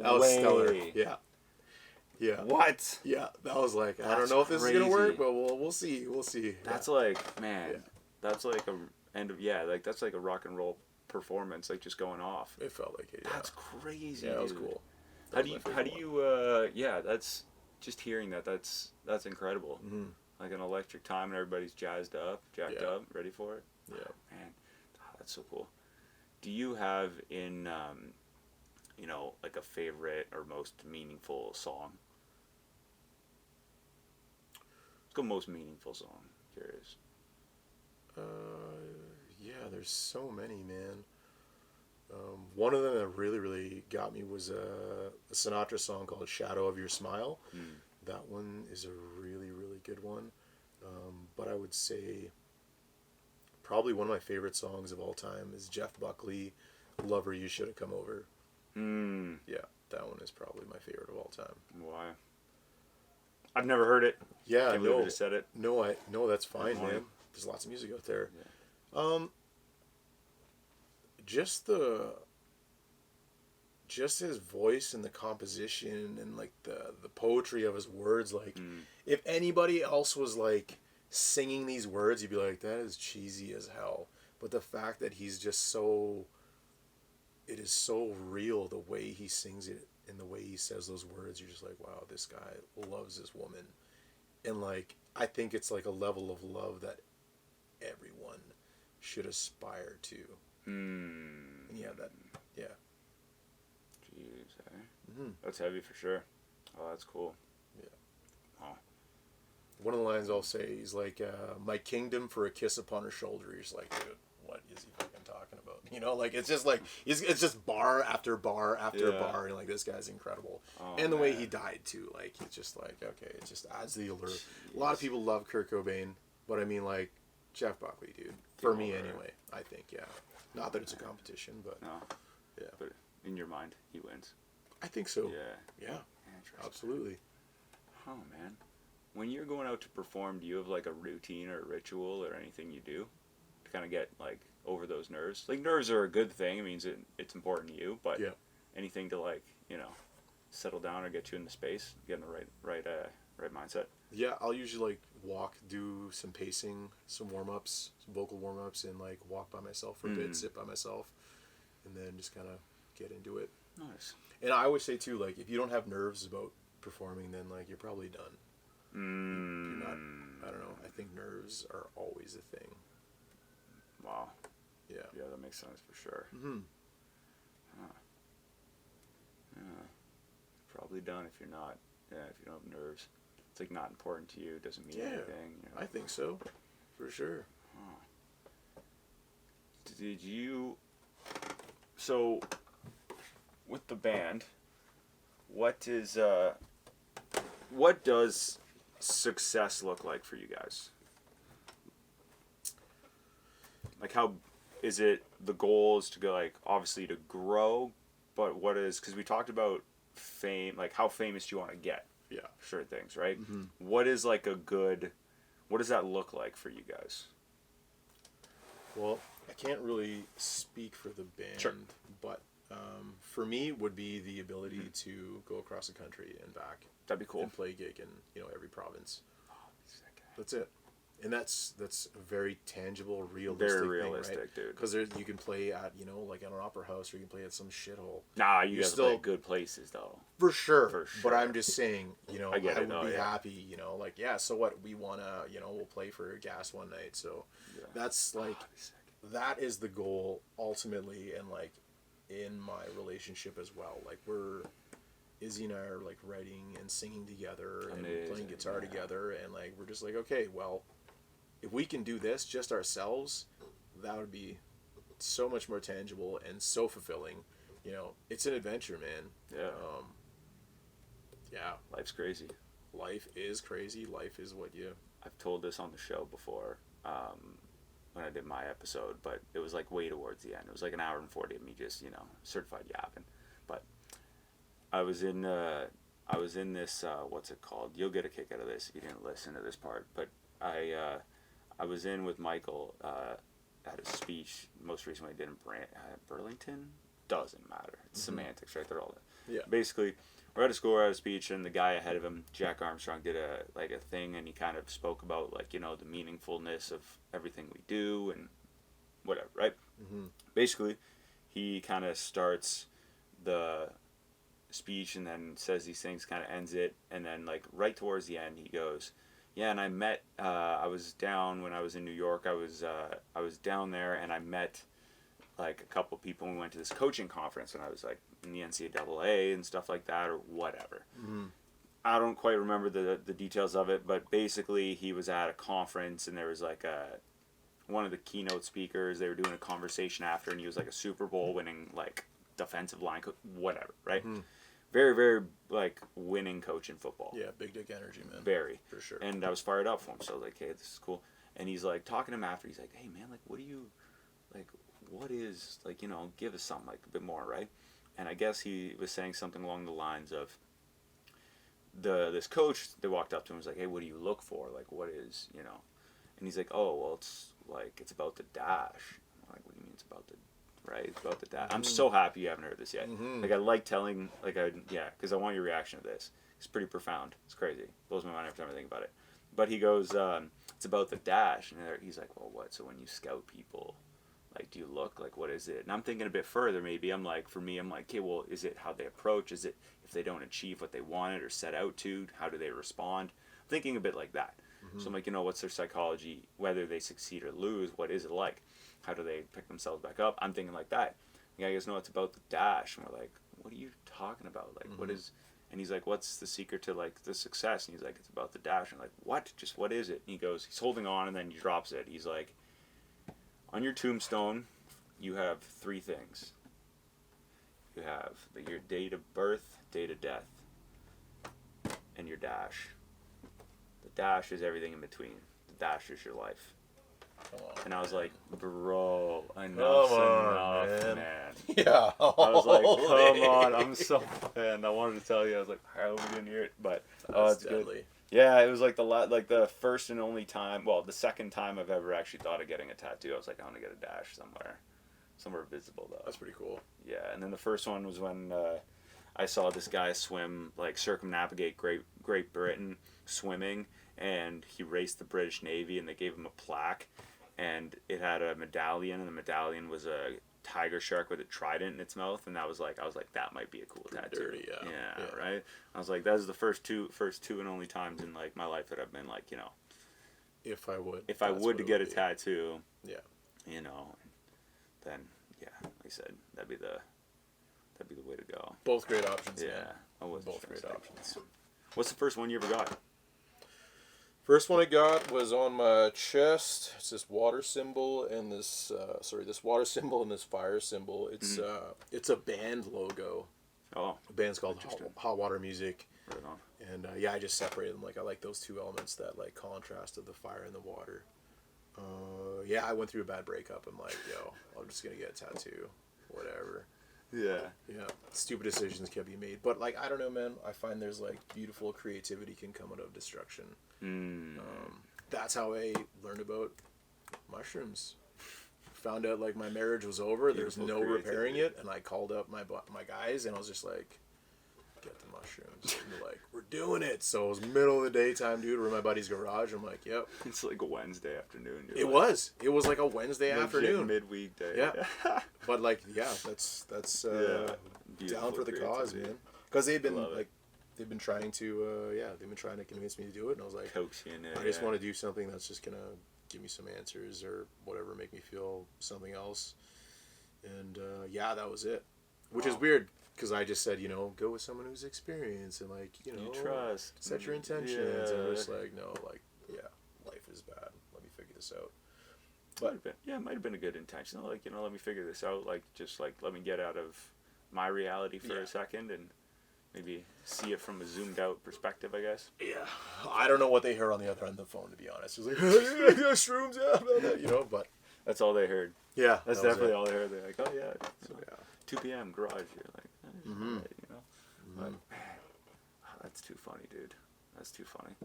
That was stellar. Yeah.
What?
Yeah, that was like, I don't know if this is gonna work, but we'll see.
That's like, man, that's like that's like a rock and roll performance, like just going off.
It felt like it. Yeah.
That's crazy.
Yeah, that was
dude.
cool.
How do you that's just hearing that's incredible.
Mm-hmm.
Like an electric time and everybody's jacked up, ready for it.
Yeah.
Oh, man, that's so cool. Do you have in like a favorite or most meaningful song? Let's go most meaningful song. Curious.
Yeah, there's so many, man. One of them that really, really got me was a Sinatra song called "Shadow of Your Smile." That one is a really, really good one. But I would say probably one of my favorite songs of all time is Jeff Buckley, "Lover, You Should Have Come Over." Yeah, that one is probably my favorite of all time.
Why? I've never heard it.
Yeah,
Can't believe I just said it.
No, that's fine, man. There's lots of music out there. Yeah. Just his voice and the composition and like the poetry of his words, like if anybody else was like singing these words, you'd be like, that is cheesy as hell. But the fact that he's just it is so real, the way he sings it and the way he says those words, you're just like, wow, this guy loves this woman. And like, I think it's like a level of love that everyone should aspire to. Yeah.
Jeez, that's heavy for sure. Oh, that's cool.
Yeah.
Oh.
One of the lines I'll say is like, "My kingdom for a kiss upon her shoulder." He's like, dude, what is he fucking talking about? Like it's just like it's just bar after bar after bar, and like this guy's incredible. And the way he died too, like it's just like, okay, it just adds the allure. Jeez. A lot of people love Kurt Cobain, but I mean like Jeff Buckley, dude. For me anyway, I think, yeah. Not that it's a competition, but
no. Yeah. But in your mind, he wins.
I think so.
Yeah.
Absolutely.
Oh man, when you're going out to perform, do you have like a routine or a ritual or anything you do to kind of get like over those nerves? Like nerves are a good thing. It means it's important to you, but anything to like settle down or get you in the space, get in the right mindset.
Yeah, I'll usually like walk, do some pacing, some warm-ups, some vocal warm-ups, and like walk by myself for a bit, sit by myself, and then just kind of get into it.
Nice.
And I always say too, like if you don't have nerves about performing, then like you're probably done. You're not. I don't know. I think nerves are always a thing.
Wow.
Yeah.
Yeah, that makes sense for sure. Yeah. Probably done if you're not. Yeah, if you don't have nerves. It's like not important to you. It doesn't mean anything.
I think so. For sure.
Did you... So, with the band, what does success look like for you guys? Like how... Is it the goal is to go like, obviously to grow, but what is... Because we talked about fame, like how famous do you want to get?
Yeah.
Certain things, right? What is like a good... What does that look like for you guys?
Well, I can't really speak for the band, but for me would be the ability to go across the country and back.
That'd be cool.
And play a gig in every province. That's it. And that's a very tangible, realistic
Very realistic,
thing, right?
dude.
Because you can play at, like at an opera house, or you can play at some shithole.
Nah, you guys play at good places, though.
For sure. But I'm just saying, I would be
yeah.
happy, like, yeah, so what? We want to, we'll play for gas one night. So that's like, that is the goal ultimately. And like in my relationship as well. Like Izzy and I are like writing and singing together and playing guitar together. And like, we're just like, okay, well, if we can do this just ourselves, that would be so much more tangible and so fulfilling. It's an adventure, man.
Yeah.
Yeah.
Life's crazy.
Life is crazy. Life is what you...
I've told this on the show before, when I did my episode, but it was like way towards the end. It was like an hour and 40 of me just, certified yapping. But I was in this, what's it called? You'll get a kick out of this if you didn't listen to this part. But I was in with Michael at a speech most recently I did in Burlington. Doesn't matter. It's semantics, right? They're all
yeah.
Basically, we're at a school, we're at a speech, and the guy ahead of him, Jack Armstrong, did a thing, and he kind of spoke about the meaningfulness of everything we do and whatever, right?
Mm-hmm.
Basically, he kind of starts the speech and then says these things, kind of ends it, and then right towards the end, he goes, yeah, and I met, I was down when I was in New York, I was down there, and I met a couple people, and we went to this coaching conference, and I was in the NCAA and stuff like that, or whatever.
Mm-hmm.
I don't quite remember the details of it, but basically he was at a conference, and there was one of the keynote speakers, they were doing a conversation after, and he was a Super Bowl winning defensive line coach, whatever, right? Mm-hmm. Very, very winning coach in football.
Yeah, big dick energy, man.
Very.
For sure.
And I was fired up for him, so I was like, hey, this is cool. And he's talking to him after, he's like, hey man, what do you, what is, give us something, a bit more, right? And I guess he was saying something along the lines of, this coach, they walked up to him and was like, hey, what do you look for? What is, And he's like, oh, well, it's about the dash. I'm like, what do you mean it's about the, right? It's about the dash. Mm-hmm. I'm so happy you haven't heard this yet. Mm-hmm. I like telling, because I want your reaction to this. It's pretty profound. It's crazy. Blows my mind every time I think about it. But he goes, it's about the dash. And he's like, well, what? So when you scout people, do you look, what is it? And I'm thinking a bit further, maybe. For me, I'm like, okay, well, is it how they approach? Is it if they don't achieve what they wanted or set out to? How do they respond? I'm thinking a bit like that. Mm-hmm. So I'm like, what's their psychology? Whether they succeed or lose, what is it like? How do they pick themselves back up? I'm thinking like that. The guy goes, no, it's about the dash. And we're like, what are you talking about? Mm-hmm. What is... And he's like, what's the secret to, the success? And he's like, it's about the dash. And I'm like, what? Just what is it? And he goes, he's holding on, and then he drops it. He's like, on your tombstone, you have 3 things. You have your date of birth, date of death, and your dash. The dash is everything in between. The dash is your life. And I was like, bro, enough's enough, man.
Yeah.
I was like, come on, I'm so fan. I wanted to tell you, I was like, I hope you didn't hear it, but it's deadly. Good. Yeah, it was the first and only time, well, the second time I've ever actually thought of getting a tattoo. I was like, I want to get a dash somewhere visible though.
That's pretty cool.
Yeah, and then the first one was when I saw this guy swim, circumnavigate Great Britain swimming, and he raced the British Navy, and they gave him a plaque. And it had a medallion, and the medallion was a tiger shark with a trident in its mouth, and I was like, that might be a cool tattoo.
Dirty, yeah.
Right. I was like, that was the first two and only times in my life that I've been
if I
would to get a tattoo,
yeah,
then like I said, that'd be the way to go.
Both great options.
Yeah,
both great options.
What's the first one you ever got?
First one I got was on my chest. It's this water symbol and this water symbol and this fire symbol. It's a band logo.
Oh,
the band's called Hot Water Music.
Right on.
And I just separated them. I like those 2 elements, that contrast of the fire and the water. I went through a bad breakup. I'm like, yo, I'm just gonna get a tattoo, whatever.
Yeah.
Stupid decisions can be made, but I don't know, man. I find there's beautiful creativity can come out of destruction. That's how I learned about mushrooms. Found out my marriage was over. There's no repairing it, and I called up my guys, and I was just like, get the mushrooms. And they're like, we're doing it. So it was middle of the daytime, dude. We're in my buddy's garage. I'm like, yep.
It's like a Wednesday afternoon.
It was like a Wednesday afternoon.
Midweek day.
Yeah. But like, yeah, that's down for the cause, man. Because they've been like, they've been trying to convince me to do it. And I was like,
coax you in it.
I just want to do something that's just going to give me some answers or whatever, make me feel something else. And that was it. Which is weird. Because I just said, go with someone who's experienced and like, you
trust.
Set your intentions. And I'm just like, no, like, life is bad. Let me figure this out. But
it might have been a good intention. Like, let me figure this out. Like, just like, let me get out of my reality for a second and maybe see it from a zoomed out perspective, I guess. Yeah.
I don't know what they heard on the other end of the phone, to be honest. It was like, shrooms, but.
That's all they heard.
Yeah.
That's definitely all they heard. They're like, oh, yeah. So, 2 p.m. garage. You're like, right, But, man, that's too funny, dude. That's too funny.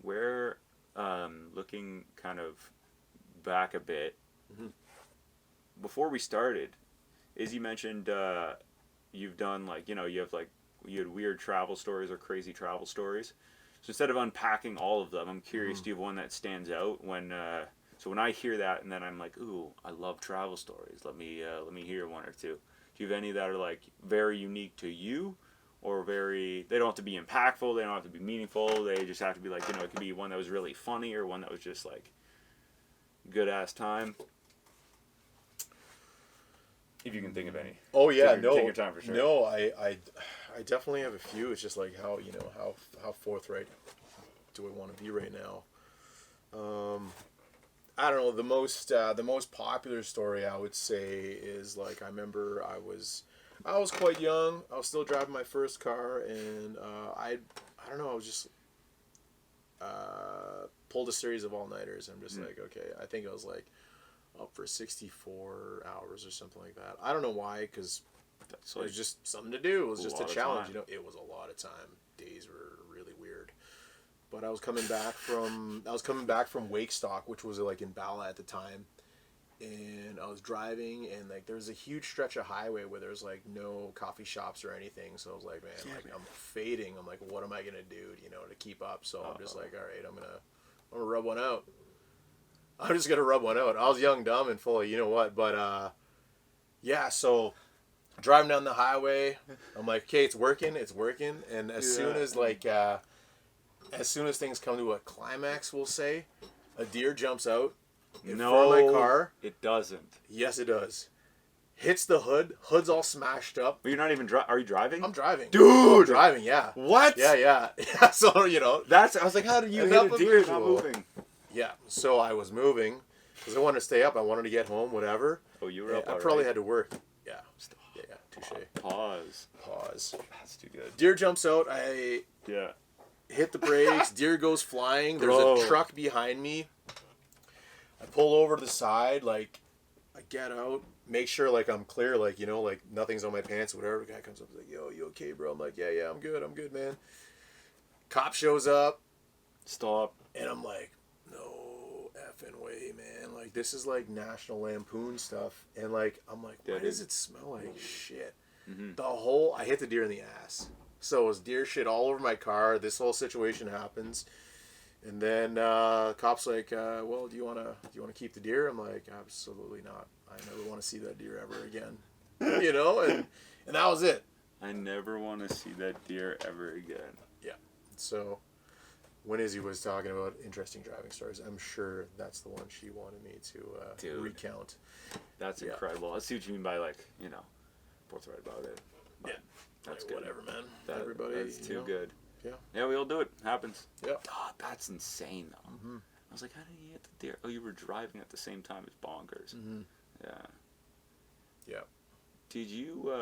We're looking kind of back a bit. Before we started, Izzy mentioned you've done like, you had weird travel stories or crazy travel stories. So instead of unpacking all of them, I'm curious, do you have one that stands out when... So when I hear that, and then I'm like, ooh, I love travel stories. Let me hear one or two. Do you have any that are like very unique to you, or they don't have to be impactful, they don't have to be meaningful, they just have to be like, it could be one that was really funny or one that was just like good ass time. If you can think of any.
Oh yeah,
take your time for sure.
No, I definitely have a few. It's just like how forthright do I want to be right now? I don't know. The most popular story I would say is like I remember I was quite young. I was still driving my first car, and I don't know. I was just pulled a series of all-nighters. I'm just like, okay. I think I was like up for 64 hours or something like that. I don't know why, because it was just something to do. It was just a challenge. It was a lot of time. Days were really weird. But I was coming back from Wakestock, which was like in Bala at the time, and I was driving, and like there was a huge stretch of highway where there's like no coffee shops or anything. So I was like, man, I'm fading. I'm like, what am I gonna do, to keep up? So I'm just like, all right, I'm gonna rub one out. I'm just gonna rub one out. I was young, dumb, and full of but so driving down the highway, I'm like, okay, it's working, and as soon as things come to a climax, we'll say, a deer jumps out in front of my car.
It doesn't.
Yes, it does. Hits the hood. Hood's all smashed up.
But you're not even are you driving?
I'm driving.
Dude!
I'm driving, yeah.
What?
Yeah. So, I
was like, how did you hit a deer not moving?
Yeah, so I was moving because I wanted to stay up. I wanted to get home, whatever.
Oh, you were up
I probably had to work. Yeah.
Yeah,
touche.
Pause.
That's
too good.
Deer jumps out. Hit the brakes. Deer goes flying. There's a truck behind me. I pull over to the side. Like, I get out. Make sure, like, I'm clear. Like, like, nothing's on my pants or whatever. The guy comes up and is like, yo, you okay, bro? I'm like, yeah, I'm good, man. Cop shows up.
Stop.
And I'm like, no effing way, man. Like, this is, like, National Lampoon stuff. And, like, I'm like, why does it smell like shit? Mm-hmm. I hit the deer in the ass. So it was deer shit all over my car. This whole situation happens, and then cops like, well, do you wanna keep the deer? I'm like, absolutely not. I never want to see that deer ever again. And that was it.
I never want to see that deer ever again.
Yeah. So when Izzy was talking about interesting driving stories, I'm sure that's the one she wanted me to recount.
That's incredible. I see what you mean by like, forthright about it.
But, that's good. Whatever, man. Everybody.
That's too good.
Yeah.
Yeah, we all do it. Happens.
Yeah.
God, that's insane, though. Mm-hmm. I was like, how did you hit the deer? Oh, you were driving at the same time as bonkers.
Mm-hmm.
Yeah.
Yeah.
Did you,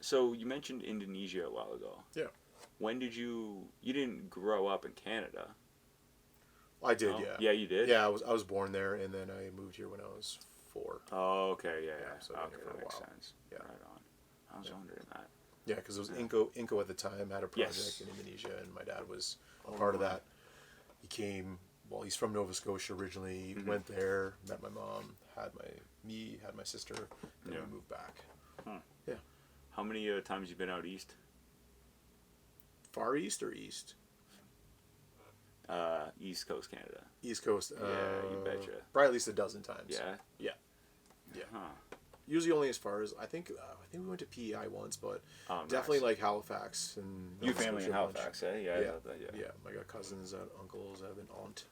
so you mentioned Indonesia a while ago.
Yeah.
When did you didn't grow up in Canada?
I did, yeah.
Yeah, you did?
Yeah, I was born there, and then I moved here when I was 4.
Oh, okay, yeah.
So
okay, that makes sense.
Yeah.
Right on. I was wondering that.
Yeah, because it was Inco at the time had a project in Indonesia, and my dad was a part of that. He came, he's from Nova Scotia originally, went there, met my mom, had my sister, then we moved back.
Huh.
Yeah.
How many times you been out east?
Far East or East?
East Coast Canada.
East Coast.
Yeah, you betcha.
Probably at least a dozen times.
Yeah.
Yeah.
Huh.
Usually only as far as I think we went to PEI once, but definitely like Halifax and
your family in Halifax, eh? Yeah.
Yeah. I got cousins, uncles, I have an aunt.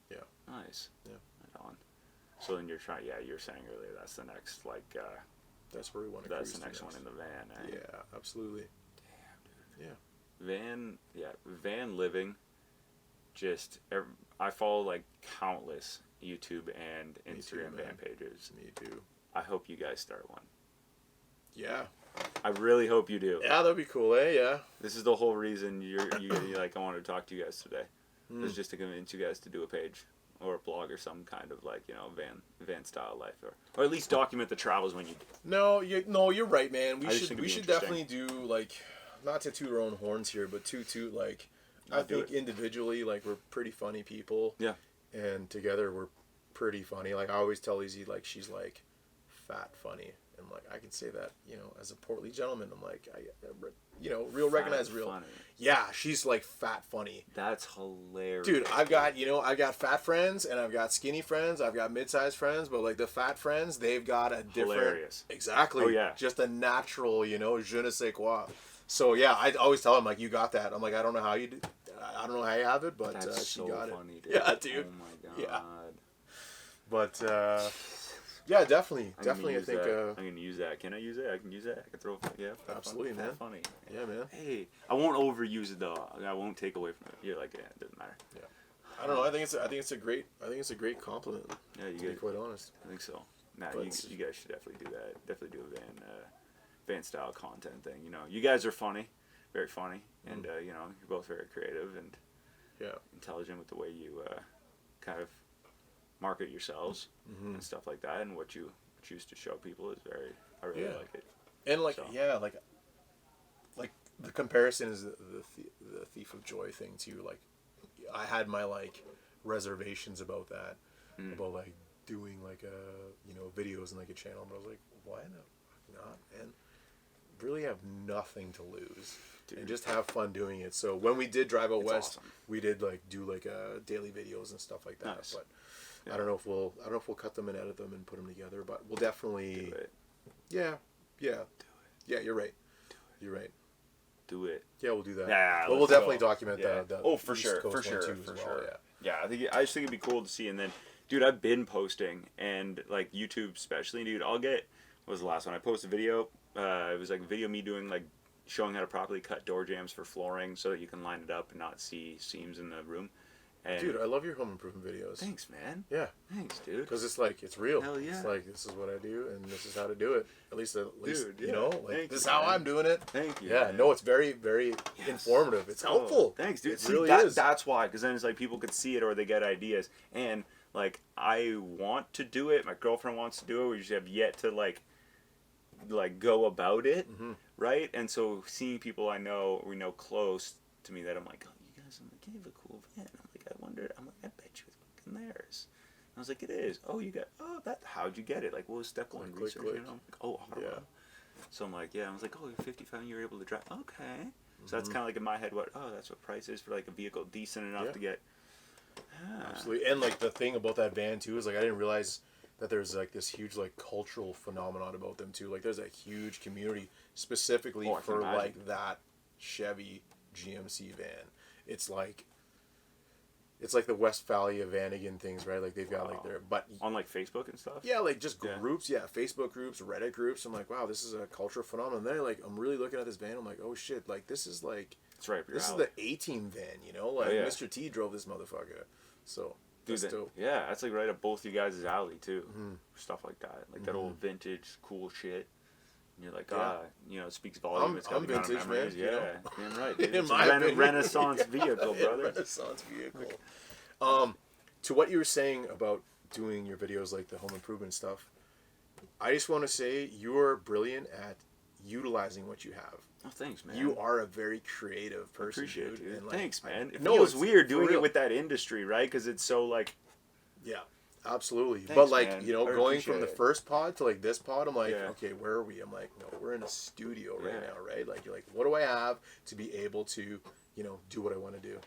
Yeah.
Nice.
Yeah.
Right on. So then you're trying. Yeah, you were saying earlier that's the next
that's where we want to.
That's the next one in the van. Eh?
Yeah, absolutely.
Damn, dude. Yeah. Van living. I follow like countless YouTube and Instagram van pages.
Me too.
I hope you guys start one.
Yeah.
I really hope you do.
Yeah, that'd be cool, eh? Yeah.
This is the whole reason you like I wanted to talk to you guys today. It's just to convince you guys to do a page or a blog or some kind of like van style life or at least document the travels when you do.
No, you're right, man. We should definitely do like, not to toot our own horns here, but toot like. I think individually, like, we're pretty funny people. Yeah. And together, we're pretty funny. Like, I always tell Izzy, like, she's, like, fat funny. And, like, I can say that, as a portly gentleman. I'm like, real recognize real. Funny. Yeah, she's, like, fat funny.
That's hilarious.
Dude, I've got fat friends, and I've got skinny friends. I've got mid-sized friends. But, like, the fat friends, they've got a different. Hilarious. Exactly. Oh, yeah. Just a natural, je ne sais quoi. So, yeah, I always tell him, like, you got that. I'm like, I don't know how you do. I don't know how you have it, but she got funny, it. Dude. Yeah, dude. Oh my god. Yeah. But yeah, definitely. I think
I'm gonna use that. Can I use it? I can use that. I can throw. Yeah,
absolutely, man.
Funny.
Yeah, man.
Hey, I won't overuse it though. I won't take away from it. You're like, yeah, it doesn't matter.
Yeah. I don't know. I think it's a great compliment.
Yeah, you
to be quite honest.
I think so. Nah, you guys should definitely do that. Definitely do a van style content thing. You guys are funny. Very funny, and you're both very creative and intelligent with the way you kind of market yourselves and stuff like that, and what you choose to show people is I really like it.
And like like the comparison is the thief of joy thing too. Like I had my like reservations about that, about like doing like videos and like a channel, but I was like, why not? And really have nothing to lose. Dude. And just have fun doing it. So when we did drive out west, awesome. We did like do like daily videos and stuff like that. Nice. But I don't know if we'll cut them and edit them and put them together. But we'll definitely. Do it. Yeah. Do it. Yeah, you're right. You're right.
Do it.
Yeah, we'll do that.
Yeah,
but we'll definitely document
the for
East
sure,
Coast
for sure,
too,
for
as
sure.
Well,
yeah, I just think it'd be cool to see. And then, dude, I've been posting and like YouTube especially, dude. What was the last one? I posted a video. It was like a video of me doing like showing how to properly cut door jambs for flooring so that you can line it up and not see seams in the room. And
dude, I love your home improvement videos.
Thanks, man.
Yeah.
Thanks, dude.
Because it's like, it's real.
Hell yeah.
It's like, this is what I do and this is how to do it. At least
dude,
like, this is how I'm doing it.
Thank you.
Yeah,
man.
No, it's very, very informative. It's helpful.
Thanks, dude.
It really is.
That's why, because then it's like people could see it or they get ideas. And like, I want to do it. My girlfriend wants to do it. We just have yet to like go about it, right? And so seeing people we know close to me that I'm like, oh, you guys, you have a cool van. I'm like, I bet you it's fucking theirs. And I was like, it is. Oh, how'd you get it? Like, what was step one? Research, I'm like, oh, Ottawa. Yeah. So I'm like, I was like, oh, you're 55 and you were able to drive. Okay. So that's kind of like in my head, that's what price is for like a vehicle decent enough to get.
Absolutely. And like the thing about that van too is like, I didn't realize that there's like this huge like cultural phenomenon about them too. Like there's a huge community specifically for like that Chevy GMC van. It's like the Westphalia Vanagon things, right? Like they've got like their
on like Facebook and stuff.
Yeah, like just groups, Facebook groups, Reddit groups. I'm like, wow, this is a cultural phenomenon. Then I'm really looking at this van. I'm like, oh shit, like this is like
it's right.
This is the A-Team van, Like Mr. T drove this motherfucker. So.
Dude, that's like right up both you guys' alley too. Stuff like that, like that old vintage cool shit. And you're like, it speaks volume.
I'm vintage, man.
Yeah, damn right. Dude. It's a Renaissance vehicle, brother.
Renaissance vehicle. To what you were saying about doing your videos, like the home improvement stuff, I just want to say you're brilliant at utilizing what you have.
Oh, thanks, man.
You are a very creative person.
Appreciate it, dude.
And, like,
thanks, man. It feels weird doing it with that industry, right? Because it's so like...
Yeah. Absolutely.
Thanks,
but like,
man.
you know,
I
going from the
appreciate it.
first pod to like this pod, I'm like,
Yeah.
okay, where are we? I'm like, no, we're in a studio right
Yeah.
now, right? Like, you're like, what do I have to be able to, you know, do what I want to do?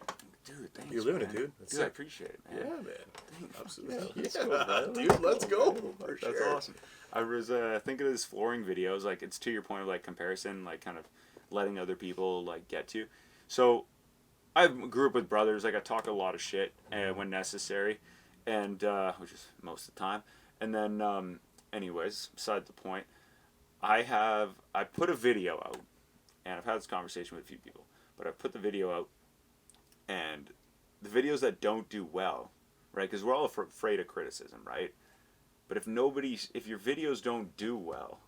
Dude, thanks,
You're living
man.
it, dude. That's
Dude, I
sick.
appreciate it,
Yeah,
man.
man.
Thanks.
Absolutely.
Yeah, let's
Yeah,
go, man.
dude, let's go.
Man.
For
That's
sure.
awesome. I was thinking of this flooring videos. Like, it's to your point of like comparison, like kind of letting other people like get to. So, I grew up with brothers. Like, I talk a lot of shit when necessary, and which is most of the time. And then, anyways, beside the point, I put a video out, and I've had this conversation with a few people, but I put the video out, and the videos that don't do well, right? Because we're all afraid of criticism, right? But if your videos don't do well,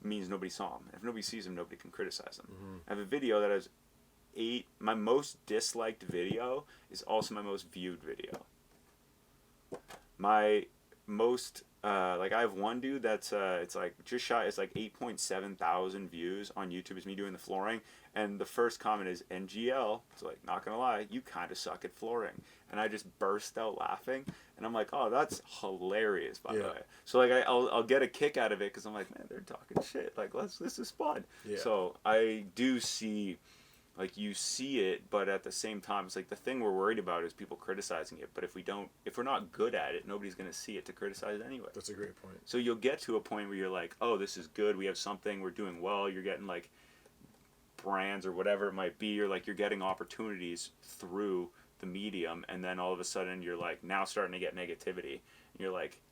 it means nobody saw them. If nobody sees them, nobody can criticize them.
Mm-hmm.
I have a video that has 8. My most disliked video is also my most viewed video. My most like I have one dude that's it's like just shy. It's like 8.7 thousand views on YouTube. It's me doing the flooring, and the first comment is NGL. So like, not gonna lie, you kind of suck at flooring, and I just burst out laughing, and I'm like, oh, that's hilarious, by the way. So like I'll get a kick out of it because I'm like, man, they're talking shit. Like this is fun. Yeah. So I do see. Like, you see it, but at the same time, it's like the thing we're worried about is people criticizing it. But if we're not good at it, nobody's going to see it to criticize anyway.
That's a great point.
So you'll get to a point where you're like, oh, this is good. We have something. We're doing well. You're getting, like, brands or whatever it might be. Or, like, you're getting opportunities through the medium. And then all of a sudden, you're, like, now starting to get negativity. And you're like,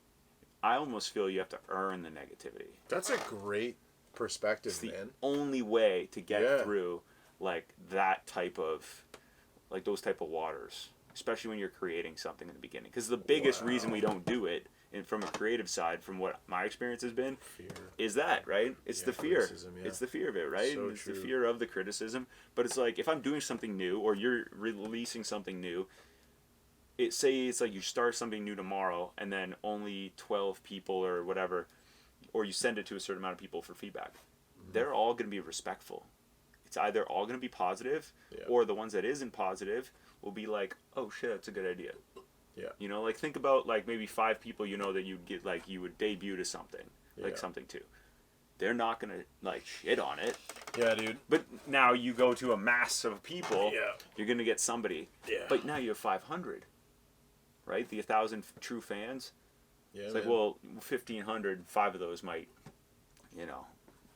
I almost feel you have to earn the negativity.
That's a great perspective,
it's the
man.
only way to get through like that type of like those type of waters, especially when you're creating something in the beginning, because the biggest reason we don't do it, and from a creative side, from what my experience has been, is that right? It's the fear. It's the fear of it, right?
So
it's the fear of the criticism. But it's like, if I'm doing something new, or you're releasing something new, it's like you start something new tomorrow, and then only 12 people or whatever, or you send it to a certain amount of people for feedback. They're all going to be respectful. It's either all going to be positive, or the ones that isn't positive will be like, oh shit, that's a good idea. Yeah. You know, like, think about like maybe 5 people you know that you'd get, like, you would debut to something, like something to. They're not going to like shit on it. Yeah, dude. But now you go to a mass of people, you're going to get somebody. Yeah. But now you have 500, right? The 1,000 true fans. Yeah, it's like, well, 1,500, 5 of those might, you know,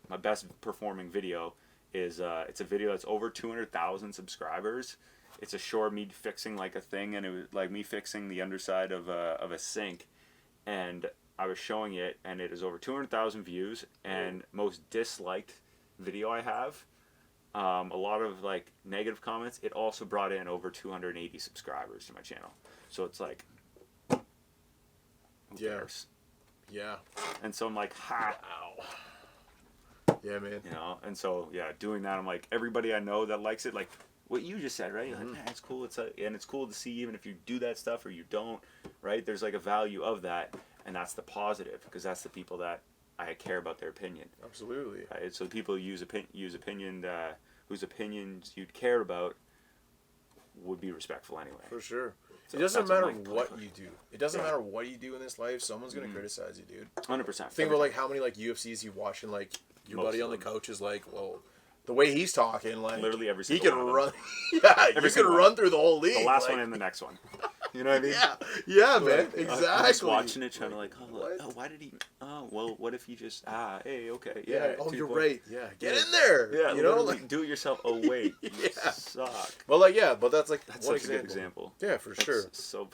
my best performing video is it's a video that's over 200,000 subscribers. It's a short me fixing like a thing, and it was like me fixing the underside of a sink, and I was showing it, and it is over 200,000 views, and most disliked video I have. A lot of like negative comments. It also brought in over 280 subscribers to my channel, so it's like, who cares? Yeah. And so I'm like, ha. Ow. Yeah, man. You know, and so doing that, I'm like, everybody I know that likes it, like what you just said, right? You're like, man, it's cool. And it's cool to see, even if you do that stuff or you don't, right? There's like a value of that, and that's the positive, because that's the people that I care about their opinion. Absolutely. Right? So the people who use opinion, whose opinions you'd care about, would be respectful anyway. For sure. So it doesn't matter what you do. It doesn't matter what you do in this life. Someone's gonna criticize you, dude. 100%. Think about like how many like UFCs you watch, and like your buddy on the couch is like, well, the way he's talking, like literally every single he can run. He can run through the whole league. The last one and the next one. You know what I mean? Yeah, man. Exactly. I'm just watching it, trying to like, why did he? Oh, well, what if you just hey, okay, yeah. Oh, you're right. Yeah, get in there. Yeah, you know, like do it yourself. Oh wait, you suck. Well, like but that's like that's such a good example. Yeah, for sure. So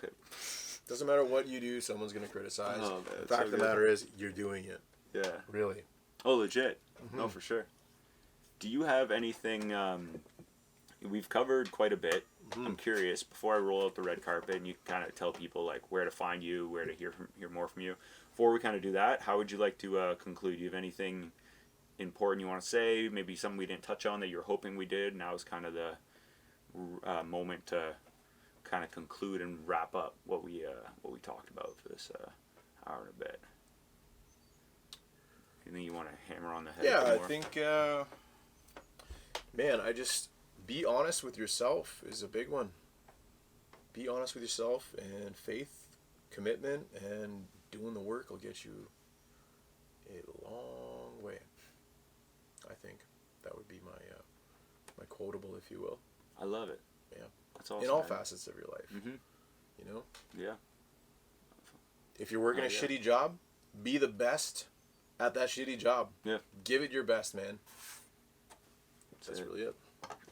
doesn't matter what you do, someone's gonna criticize. Oh, man, the fact of the matter is, you're doing it. Yeah. Really. Oh, legit. No, for sure. Do you have anything? We've covered quite a bit. I'm curious, before I roll out the red carpet and you kind of tell people like where to find you, where to hear more from you. Before we kind of do that, how would you like to conclude? Do you have anything important you want to say? Maybe something we didn't touch on that you're hoping we did. Now is kind of the moment to kind of conclude and wrap up what we talked about for this hour and a bit. Anything you want to hammer on the head? Yeah, I think, man, be honest with yourself is a big one. Be honest with yourself, and faith
commitment and doing the work will get you a long way. I think that would be my quotable, if you will.
I love it.
Yeah.
That's awesome.
In all
man.
facets of your life.
Mm-hmm.
You know?
Yeah.
If you're working a shitty job, be the best at that shitty job.
Yeah.
Give it your best, man. That's really it.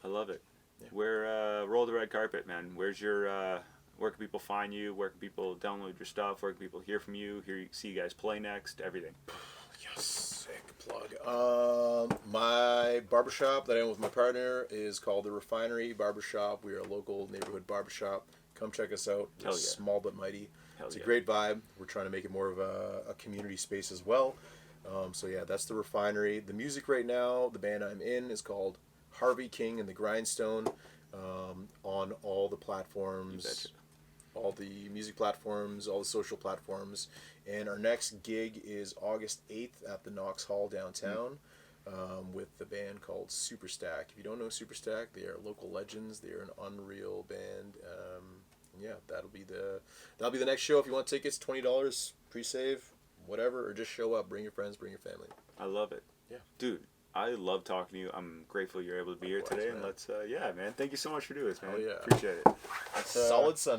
I love it.
Yeah.
Where roll the red carpet, man. Where's your where can people find you? Where can people download your stuff? Where can people hear from you? See you guys play next? Everything.
Yes, sick plug. My barbershop that I own with my partner is called The Refinery Barbershop. We are a local neighborhood barbershop. Come check us out. We're small but mighty. It's a great vibe. We're trying to make it more of a community space as well. So yeah, that's The Refinery. The music right now, the band I'm in is called Harvey King and the Grindstone, on all the platforms, all the music platforms, all the social platforms. And our next gig is August 8th at the Knox Hall downtown, with the band called Superstack. If you don't know Superstack, they are local legends. They are an unreal band. Yeah, that'll be the next show. If you want tickets, $20 pre-save, whatever, or just show up. Bring your friends, bring your family.
I love it.
Yeah,
dude. I love talking to you. I'm grateful you're able to be here today. Man. And let's, man. Thank you so much for doing this, man.
Oh, yeah.
Appreciate it.
Solid Sunday.